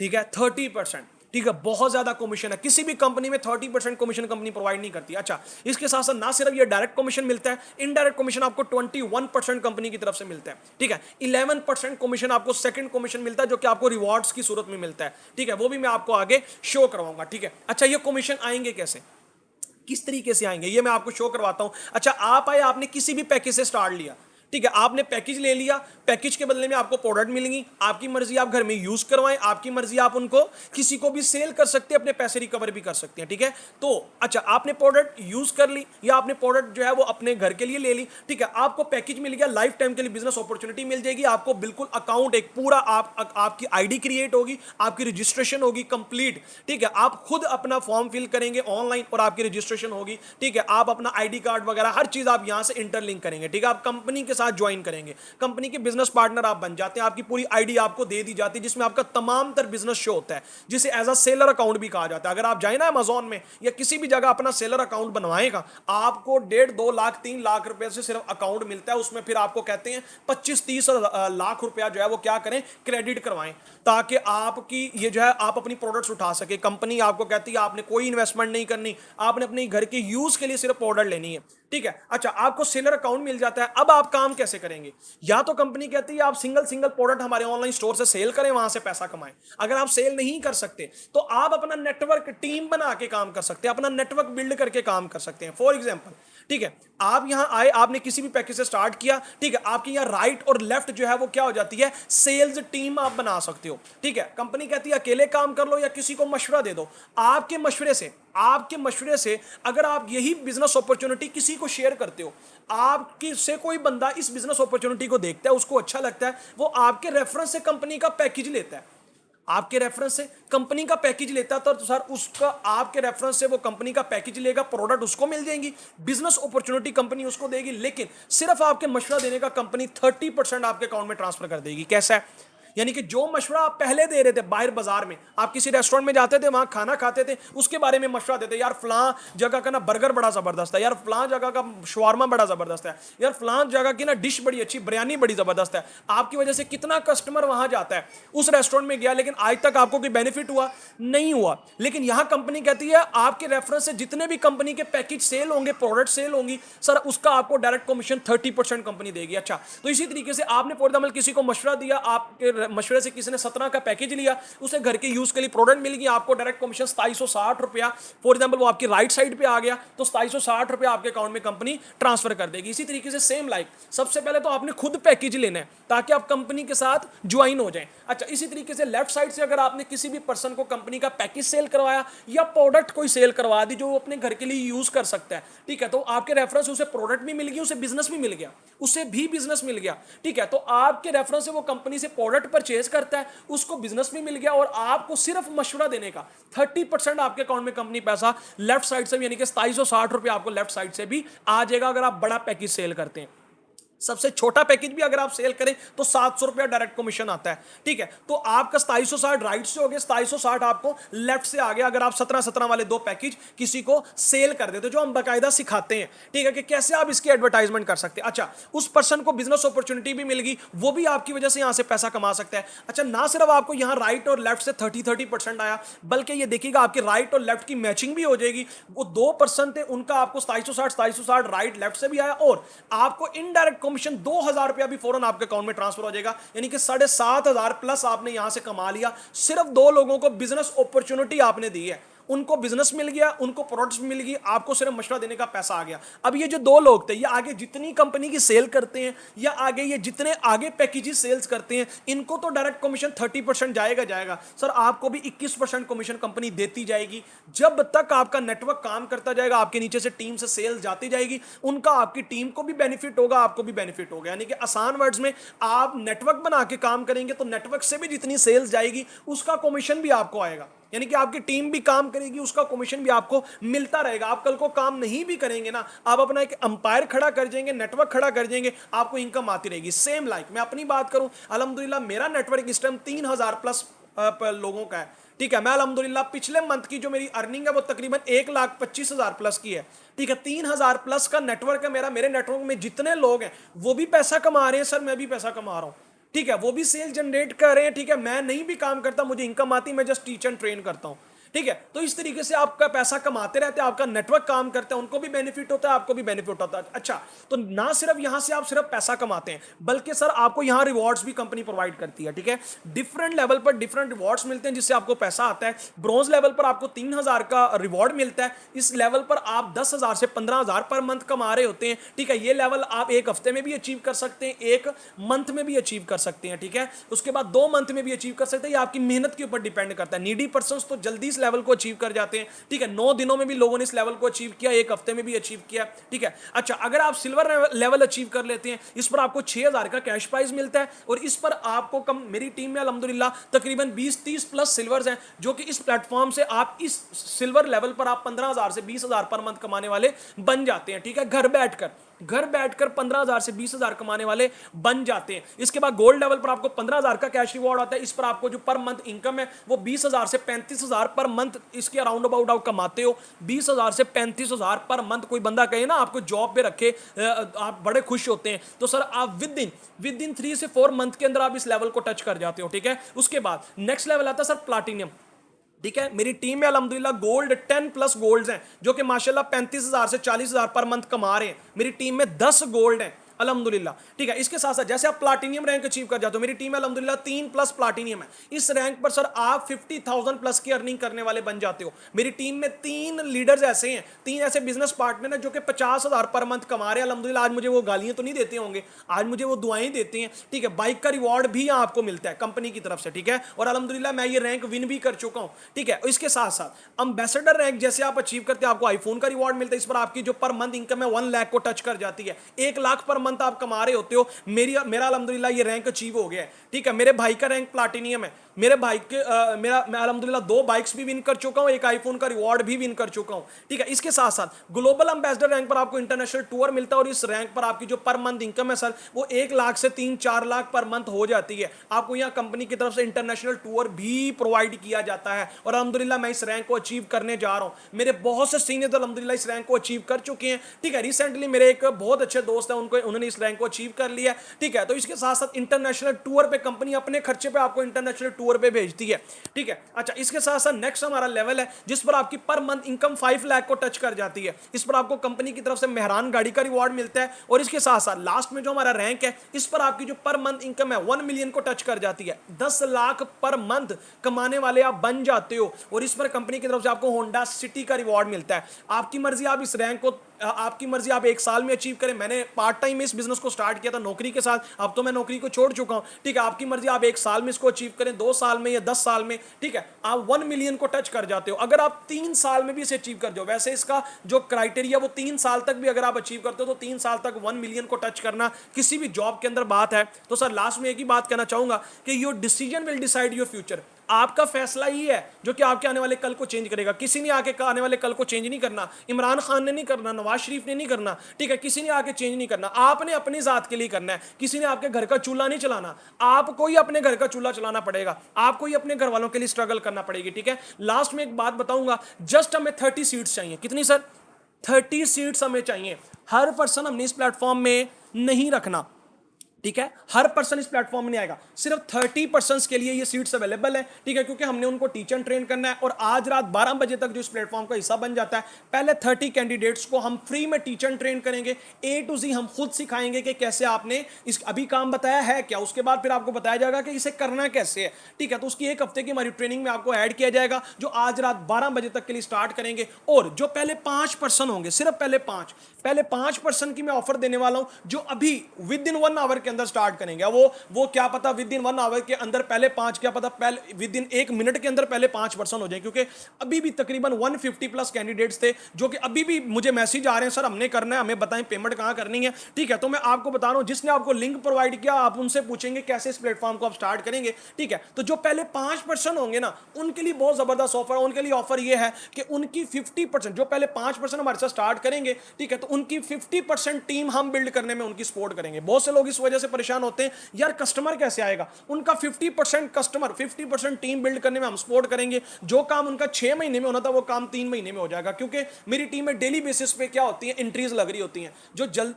ठीक है, 30%। ठीक है, बहुत ज्यादा कमीशन है, किसी भी कंपनी में 30% कमीशन कंपनी प्रोवाइड नहीं करती। अच्छा, इसके साथ साथ ना सिर्फ ये डायरेक्ट कमीशन मिलता है, इनडायरेक्ट कमीशन आपको 21% कंपनी की तरफ से मिलता है। ठीक है, 11% कमीशन आपको सेकंड कमीशन मिलता है, जो कि आपको रिवॉर्ड्स की सूरत में मिलता है। ठीक है, वो भी मैं आपको आगे शो करवाऊंगा। ठीक है, अच्छा, ये कमीशन आएंगे कैसे, किस तरीके से आएंगे, ये मैं आपको शो करवाता हूं। अच्छा, आप आए, आपने किसी भी पैकेज से स्टार्ट लिया, ठीक है, आपने पैकेज ले लिया, पैकेज के बदले में आपको प्रोडक्ट मिलेंगी, आपकी मर्जी आप घर में यूज करवाएं, आपकी मर्जी आप उनको किसी को भी सेल कर सकते हैं, अपने पैसे रिकवर भी कर सकते हैं। ठीक है, तो अच्छा, आपने प्रोडक्ट यूज कर ली, या आपने प्रोडक्ट जो है वो अपने घर के लिए ले ली। ठीक है, आपको पैकेज मिल गया, लाइफ टाइम के लिए बिजनेस अपॉर्चुनिटी मिल जाएगी, आपको बिल्कुल अकाउंट एक पूरा, आपकी आईडी क्रिएट होगी, आपकी रजिस्ट्रेशन होगी कंप्लीट। ठीक है, आप खुद अपना फॉर्म फिल करेंगे ऑनलाइन और आपकी रजिस्ट्रेशन होगी। ठीक है, आप अपना आईडी कार्ड वगैरह हर चीज आप यहां से इंटरलिंक करेंगे। ठीक है, आप कंपनी के साथ ज्वाइन करेंगे, कंपनी के बिजनेस पार्टनर आप बन जाते हैं, आपकी पूरी आईडी आपको दे दी जाती है, जिसमें आपका तमाम तर बिजनेस शो होता है, जिसे एज अ सेलर अकाउंट भी कहा जाता है। अगर आप जाए ना अमेज़न में या किसी भी जगह अपना सेलर अकाउंट बनवाएगा, आपको 1.5-2 लाख 3 लाख रुपए से सिर्फ अकाउंट मिलता है, उसमें फिर आपको कहते हैं 25-30 लाख रुपया जो है वो क्या करें, क्रेडिट करवाएं, ताकि आपकी ये जो है आप अपनी प्रोडक्ट्स उठा सके। कंपनी आपको कहती है आपने कोई इन्वेस्टमेंट नहीं करनी, आपने अपने घर के यूज के लिए सिर्फ प्रोडक्ट लेनी है। ठीक है। अच्छा, आपको सेलर अकाउंट मिल जाता है, अब आप काम कैसे करेंगे? या तो कंपनी कहती है आप सिंगल सिंगल प्रोडक्ट हमारे ऑनलाइन स्टोर से सेल करें, वहां से पैसा कमाएं। अगर आप सेल नहीं कर सकते तो आप अपना नेटवर्क टीम बना के काम कर सकते हैं, अपना नेटवर्क बिल्ड करके काम कर सकते हैं। फॉर एग्जाम्पल, ठीक है, आप यहां आए, आपने किसी भी पैकेज से स्टार्ट किया, ठीक है, आपकी यहां राइट और लेफ्ट जो है वो क्या हो जाती है, सेल्स टीम आप बना सकते हो। ठीक है, कंपनी कहती है अकेले काम कर लो या किसी को मशवरा दे दो। आपके मशवरे से अगर आप यही बिजनेस अपॉर्चुनिटी किसी को शेयर करते हो, आपकी से कोई बंदा इस बिजनेस अपॉर्चुनिटी को देखता है, उसको अच्छा लगता है, वो आपके रेफरेंस से कंपनी का पैकेज लेता है, आपके रेफरेंस से कंपनी का पैकेज लेता है, तो सर उसका आपके रेफरेंस से वो कंपनी का पैकेज लेगा, प्रोडक्ट उसको मिल जाएंगी, बिजनेस अपॉर्चुनिटी कंपनी उसको देगी, लेकिन सिर्फ आपके मशवरा देने का कंपनी 30% आपके अकाउंट में ट्रांसफर कर देगी। कैसा है? यानी कि जो मशवरा आप पहले दे रहे थे बाहर बाजार में, आप किसी रेस्टोरेंट में जाते थे, वहां खाना खाते थे, उसके बारे में मशवरा देते, यार फलां जगह का ना बर्गर बड़ा जबरदस्त है, यार फलां जगह का शवारमा बड़ा जबरदस्त है, यार फलां जगह की ना डिश बड़ी अच्छी, बिरयानी बड़ी जबरदस्त है। आपकी वजह से कितना कस्टमर वहां जाता है, उस रेस्टोरेंट में गया, लेकिन आज तक आपको कोई बेनिफिट हुआ नहीं हुआ। लेकिन यहां कंपनी कहती है आपके रेफरेंस से जितने भी कंपनी के पैकेज सेल होंगे, प्रोडक्ट सेल होंगी, सर उसका आपको डायरेक्ट कमीशन 30% कंपनी देगी। अच्छा, तो इसी तरीके से आपने फॉर एग्जाम्पल किसी को मशवरा दिया, आपके मशवरे से किसी ने 17 का पैकेज लिया, उसे घर के यूज के लिए प्रोडक्ट मिल गई, आपको डायरेक्ट कमीशन 2760 रुपया, फॉर एग्जांपल वो आपकी राइट साइड पे आ गया, तो 2760 रुपया आपके अकाउंट में कंपनी ट्रांसफर कर देगी। इसी तरीके से सेम लाइक, सबसे पहले तो आपने खुद पैकेज लेना है ताकि आप कंपनी के साथ ज्वाइन हो जाएं। अच्छा, इसी तरीके से लेफ्ट साइड से अगर आपने किसी भी पर्सन को कंपनी का पैकेज सेल करवाया या प्रोडक्ट कोई सेल करवा दी जो वो अपने घर के लिए यूज कर सकता है, ठीक है, तो आपके रेफरेंस उसे प्रोडक्ट भी मिल गया, उसे बिजनेस भी मिल गया, उसे भी बिजनेस मिल गया। ठीक है, तो आपके रेफरेंस से वो कंपनी से प्रोडक्ट परचेज करता है, उसको बिजनेस भी मिल गया, और आपको सिर्फ मशवरा देने का 30% आपके अकाउंट में कंपनी पैसा लेफ्ट साइड से भी, यानी कि 2760 रुपए आपको लेफ्ट साइड से भी आ जाएगा अगर आप बड़ा पैकेज सेल करते हैं। सबसे छोटा पैकेज भी अगर आप सेल करें तो 700 रुपया डायरेक्ट कमीशन आता है। ठीक है, तो आपका 2760 राइट से हो गया, 2760 आपको लेफ्ट से आ गया अगर आप 17 वाले दो पैकेज किसी को सेल कर देते, जो हम बाकायदा सिखाते हैं। ठीक है, कि कैसे आप इसकी एडवर्टाइजमेंट कर सकते हैं। अच्छा, उस पर्सन को बिजनेस अपॉर्चुनिटी भी मिल गई, वो भी आपकी वजह से यहां से पैसा कमा सकता है। अच्छा, ना सिर्फ आपको यहां राइट और लेफ्ट से 30% आया, बल्कि ये देखिएगा आपके राइट और लेफ्ट की मैचिंग भी हो जाएगी। वो 2% थे, उनका आपको 2760 राइट लेफ्ट से भी आया, और आपको इनडायरेक्ट कमीशन 2000 रुपया भी फौरन आपके अकाउंट में ट्रांसफर हो जाएगा, यानी कि 7500 प्लस आपने यहां से कमा लिया। सिर्फ 2 लोगों को बिजनेस अपॉर्चुनिटी आपने दी है, उनको बिजनेस मिल गया, उनको प्रोडक्ट्स मिल गई, आपको सिर्फ मशवरा देने का पैसा आ गया। अब ये जो 2 लोग थे, ये आगे जितनी कंपनी की सेल करते हैं या आगे ये जितने आगे पैकेजेस सेल्स करते हैं, इनको तो डायरेक्ट कमीशन 30% जाएगा सर, आपको भी 21% कमीशन कंपनी देती जाएगी। जब तक आपका नेटवर्क काम करता जाएगा, आपके नीचे से टीम से सेल जाती जाएगी, उनका आपकी टीम को भी बेनिफिट होगा, आपको भी बेनिफिट होगा। यानी कि आसान वर्ड्स में, आप नेटवर्क बना के काम करेंगे तो नेटवर्क से भी जितनी सेल्स जाएगी उसका कमीशन भी आपको आएगा, यानी कि आपकी टीम भी काम करेगी, उसका कमीशन भी आपको मिलता रहेगा। आप कल को काम नहीं भी करेंगे ना, आप अपना एक अंपायर खड़ा कर जाएंगे, नेटवर्क खड़ा कर जाएंगे, आपको इनकम आती रहेगी। सेम लाइक मैं अपनी बात करूं, अल्हम्दुलिल्लाह मेरा नेटवर्क इस टाइम 3000 प्लस लोगों का है। ठीक है, मैं अल्हम्दुलिल्लाह पिछले मंथ की जो मेरी अर्निंग है वो तकरीबन 1,25,000 प्लस की है। ठीक है, 3000 प्लस का नेटवर्क है मेरा। मेरे नेटवर्क में जितने लोग हैं वो भी पैसा कमा रहे हैं सर, मैं भी पैसा कमा रहा हूं। ठीक है, वो भी सेल जनरेट कर रहे हैं। ठीक है, मैं नहीं भी काम करता, मुझे इनकम आती, मैं जस्ट टीच एंड ट्रेन करता हूं। ठीक है, तो इस तरीके से आपका पैसा कमाते रहते हैं, आपका नेटवर्क काम करता है, उनको भी बेनिफिट होता है, आपको भी बेनिफिट होता है। अच्छा, तो ना सिर्फ यहां से आप सिर्फ पैसा कमाते हैं, बल्कि सर आपको यहां रिवॉर्ड्स भी कंपनी प्रोवाइड करती है। ठीक है, डिफरेंट लेवल पर डिफरेंट रिवॉर्ड्स मिलते हैं जिससे आपको पैसा आता है। ब्रॉन्ज लेवल पर आपको 3000 का रिवॉर्ड मिलता है, इस लेवल पर आप 10,000 से 15,000 पर मंथ कमा रहे होते हैं। ठीक है, ये लेवल आप 1 हफ्ते में भी अचीव कर सकते हैं, 1 मंथ में भी अचीव कर सकते हैं। ठीक है, उसके बाद 2 मंथ में भी अचीव कर सकते हैं, ये आपकी मेहनत के ऊपर डिपेंड करता है। नीडी पर्सन तो जल्दी इस लेवल को अचीव कर जाते हैं। ठीक है, 9 दिनों में भी लोगों ने इस लेवल को अचीव किया, 1 हफ्ते में भी अचीव किया। ठीक है, अच्छा, अगर आप सिल्वर लेवल अचीव कर लेते हैं, इस पर आपको 6000 का कैश प्राइज मिलता है, और इस पर आपको कम, मेरी टीम में अल्हम्दुलिल्लाह तकरीबन 20-30 प्लस सिल्वर्स हैं, जो कि इस प्लेटफॉर्म से आप इस सिल्वर लेवल पर आप 15,000 से 20,000 पर मंथ कमाने वाले बन जाते हैं। ठीक है, घर बैठकर 15,000 से 20,000 कमाने वाले बन जाते हैं। इसके बाद गोल्ड लेवल पर आपको 15,000 का कैश रिवॉर्ड आता है। इस पर आपको जो पर मंथ इनकम है वो 20,000 से 35,000 पर मंथ, इसके अराउंड अबाउट आप कमाते हो। 20,000 से 35,000 पर मंथ। कोई बंदा कहे ना आपको जॉब पे रखे, आप बड़े खुश होते हैं, तो सर आप विद इन 3 से 4 मंथ के अंदर आप इस लेवल को टच कर जाते हो। ठीक है, उसके बाद नेक्स्ट लेवल आता है सर प्लाटिनियम। ठीक है। मेरी टीम में अल्हम्दुलिल्लाह गोल्ड 10 प्लस गोल्ड्स हैं, जो कि माशाल्लाह 35,000 से 40,000 पर मंथ कमा रहे हैं। मेरी टीम में 10 गोल्ड हैं अल्हम्दुलिल्लाह। ठीक है। इसके साथ साथ जैसे आप प्लाटिनियम रैंक अचीव कर जाते हो, मेरी टीम में अल्हम्दुलिल्लाह 3 प्लस प्लाटिनियम है। इस रैंक पर सर आप 50,000 प्लस की अर्निंग करने वाले बन जाते हो। मेरी टीम में 3 लीडर्स ऐसे हैं, 3 ऐसे बिजनेस पार्टनर हैं जो कि 50,000 पर मंथ कमा रहे हैं अल्हम्दुलिल्लाह। आज मुझे वो गालियां तो नहीं देते होंगे, आज मुझे वो दुआएं देते हैं। ठीक है। बाइक का रिवॉर्ड भी यहाँ आपको मिलता है कंपनी की तरफ से। ठीक है। और अल्हम्दुलिल्लाह मैं ये रैंक विन भी कर चुका हूँ। ठीक है। इसके साथ साथ एम्बेसडर रैंक जैसे आप अचीव करते हैं, आपको आईफोन का रिवॉर्ड मिलता है। इस पर आपकी जो पर मंथ इनकम है 1 लाख को टच कर जाती है। 1 लाख पर मंथ आप कमा रहे होते हो। मेरा अल्हम्दुलिल्लाह ये रैंक अचीव हो गया है। ठीक है। मेरे भाई का रैंक प्लाटिनियम है। मेरे भाई के मैं अल्हम्दुलिल्लाह 2 बाइक्स भी विन कर चुका हूं, एक आईफोन का रिवॉर्ड भी विन कर चुका हूं। ठीक है। इसके साथ साथ ग्लोबल एम्बेसडर रैंक पर आपको इंटरनेशनल टूर मिलता है, और इस रैंक पर आपकी जो पर मंथ इनकम है सर वो 1 लाख से 3-4 लाख पर मंथ हो जाती है। आपको यहाँ कंपनी की तरफ से इंटरनेशनल टूर भी प्रोवाइड किया जाता है, और अल्हम्दुलिल्लाह मैं इस रैंक को अचीव करने जा रहा हूँ। मेरे बहुत से सीनियर अल्हम्दुलिल्लाह इस रैंक को अचीव कर चुके हैं। ठीक है। रिसेंटली मेरे एक बहुत अच्छे दोस्त है, उन्होंने इस रैंक को अचीव कर लिया। ठीक है। तो इसके साथ साथ इंटरनेशनल टूर पे कंपनी अपने खर्चे पे आपको इंटरनेशनल टूर पे भेजती है। ठीक है। अच्छा, इसके साथ साथ नेक्स्ट हमारा लेवल है जिस पर आपकी पर मंथ इनकम 5 लाख को टच कर जाती है। इस पर आपको कंपनी की तरफ से मेहरान गाड़ी का रिवॉर्ड मिलता है, और इसके साथ साथ लास्ट में जो हमारा रैंक है इस पर आपकी जो पर मंथ इनकम है 1 मिलियन को टच कर जाती है। 10 लाख पर मंथ कमाने वाले आप बन जाते हो, और इस पर कंपनी की तरफ से आपको होंडा सिटी का रिवॉर्ड मिलता है। आपकी मर्जी, आप इस रैंक को आपकी मर्जी आप 1 साल में अचीव करें। मैंने पार्ट टाइम में इस बिजनेस को स्टार्ट किया था नौकरी के साथ, अब तो मैं नौकरी को छोड़ चुका हूं। ठीक है। आपकी मर्जी, आप 1 साल में इसको अचीव करें, 2 साल में या 10 साल में। ठीक है। आप 1 मिलियन को टच कर जाते हो। अगर आप 3 साल में भी इसे अचीव कर जाओ, वैसे इसका जो क्राइटेरिया वो 3 साल तक भी अगर आप अचीव करते हो तो 3 साल तक 1 मिलियन को टच करना किसी भी जॉब के अंदर बात है। तो सर लास्ट में एक ही बात कहना चाहूंगा कि your decision will decide your future. आपका फैसला ही है जो कि आपके आने वाले कल को चेंज करेगा। किसी ने आके आने वाले कल को चेंज नहीं करना, इमरान खान ने नहीं करना, नवाज शरीफ ने नहीं करना। ठीक है। किसी ने आके चेंज नहीं करना, आपने अपनी जात के लिए करना है। किसी ने आपके घर का चूल्हा नहीं चलाना, आपको ही अपने घर का चूल्हा चलाना पड़ेगा, आपको ही अपने घर वालों के लिए स्ट्रगल करना पड़ेगी। ठीक है। लास्ट में एक बात बताऊंगा, जस्ट हमें 30 सीट्स चाहिए। कितनी सर? 30 सीट्स हमें चाहिए। हर पर्सन हमने इस प्लेटफॉर्म में नहीं रखना। ठीक है। हर पर्सन इस प्लेटफॉर्म में नहीं आएगा, सिर्फ 30 पर्सन के लिए ये सीट्स अवेलेबल है। ठीक है। क्योंकि हमने उनको टीच एंड ट्रेन करना है, और आज रात 12 बजे तक जो इस प्लेटफॉर्म का हिस्सा बन जाता है, पहले 30 कैंडिडेट्स को हम फ्री में टीच एंड ट्रेन करेंगे। A to Z हम खुद सिखाएंगे कि कैसे आपने इस अभी काम बताया है क्या, उसके बाद फिर आपको बताया जाएगा कि इसे करना कैसे है। ठीक है। तो उसकी 1 हफ्ते की हमारी ट्रेनिंग में आपको ऐड किया जाएगा, जो आज रात 12 बजे तक के लिए स्टार्ट करेंगे। और जो पहले 5 पर्सन होंगे, सिर्फ पहले 5 पर्सन की मैं ऑफर देने वाला हूं, जो अभी विद इन 1 आवर के अंदर स्टार्ट करेंगे। वो क्या पता विद इन 1 आवर के अंदर पहले 5, क्या पता पहले विद इन 1 मिनट के अंदर पहले 5 पर्सन हो जाए। क्योंकि अभी भी तकरीबन 150 प्लस कैंडिडेट्स थे जो कि अभी भी मुझे मैसेज आ रहे हैं, सर हमने करना है, हमें बताएं पेमेंट कहां करनी है। ठीक है। तो मैं आपको बता रहा हूं, जिसने आपको लिंक प्रोवाइड किया आप उनसे पूछेंगे कैसे इस प्लेटफॉर्म को आप स्टार्ट करेंगे। ठीक है। तो जो पहले 5 पर्सन होंगे ना, उनके लिए बहुत जबरदस्त ऑफर है। उनके लिए ऑफर ये है कि उनकी 50%, जो पहले 5 पर्सन हमारे साथ स्टार्ट करेंगे, ठीक है, तो उनकी 50% टीम हम बिल्ड करने में उनकी सपोर्ट करेंगे। बहुत से लोग इस वजह से परेशान होते हैं, यार कस्टमर कैसे आएगा। उनका 50% कस्टमर, 50% टीम बिल्ड करने में हम सपोर्ट करेंगे। जो काम उनका 6 महीने में होना था वो काम 3 महीने में हो जाएगा। क्योंकि मेरी टीम में डेली बेसिस पे क्या होती है, एंट्रीज लग रही होती हैं।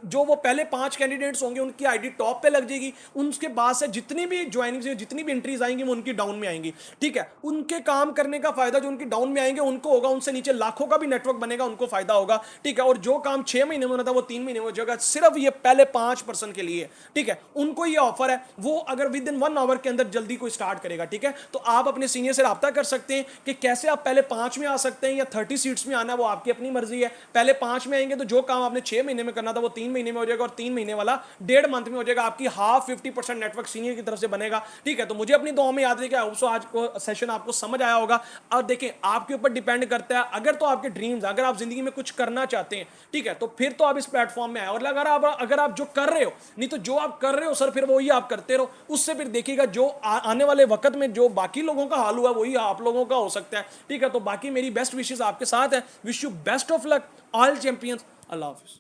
जो वो पहले 5 कैंडिडेट्स होंगे उनकी आईडी टॉप पे लग जाएगी। उसके बाद से जितनी भी ज्वाइनिंग, जितनी भी एंट्रीज आएंगी वो उनकी डाउन में आएंगी। ठीक है। उनके काम करने का फायदा जो उनकी डाउन में आएंगे उनको होगा, उनसे नीचे लाखों का भी नेटवर्क बनेगा, उनको फायदा होगा। ठीक है। और जो काम 6 महीने में होना था वो 3 महीने में हो जाएगा। सिर्फ ये पहले 5 पर्सन के लिए। ठीक है। उनको ये ऑफर है, वो अगर विद इन 1 आवर के अंदर जल्दी कोई स्टार्ट करेगा। ठीक है। तो आप अपने सीनियर से राब्ता कर सकते हैं कि कैसे आप पहले 5 में आ सकते हैं या 30 सीट्स में आना, वो आपकी अपनी मर्जी है। पहले 5 में आएंगे तो जो काम आपने 6 महीने में करना था वो 3 महीने में हो जाएगा, और 3 महीने वाला 1.5 मंथ में हो जाएगा। आपकी हाफ 50% नेटवर्क सीनियर की तरफ से बनेगा। ठीक है। तो मुझे अपनी दुआ में याद रखिए, आज को सेशन आपको समझ आया होगा। और देखिए आपके ऊपर डिपेंड करता है, अगर तो आपके ड्रीम्स, अगर आप जिंदगी में कुछ करना चाहते हैं, ठीक है, तो फिर तो आप इस प्लेटफॉर्म में आए। और अगर आप जो कर रहे हो, नहीं तो जो आप कर रहे हो सर फिर वही आप करते रहो। उससे फिर देखिएगा जो आने वाले वक्त में जो बाकी लोगों का हाल हुआ वही आप लोगों का हो सकता है। ठीक है। तो बाकी मेरी बेस्ट विशेस आपके साथ है। Wish you best of luck, all champions. Allah Hafiz.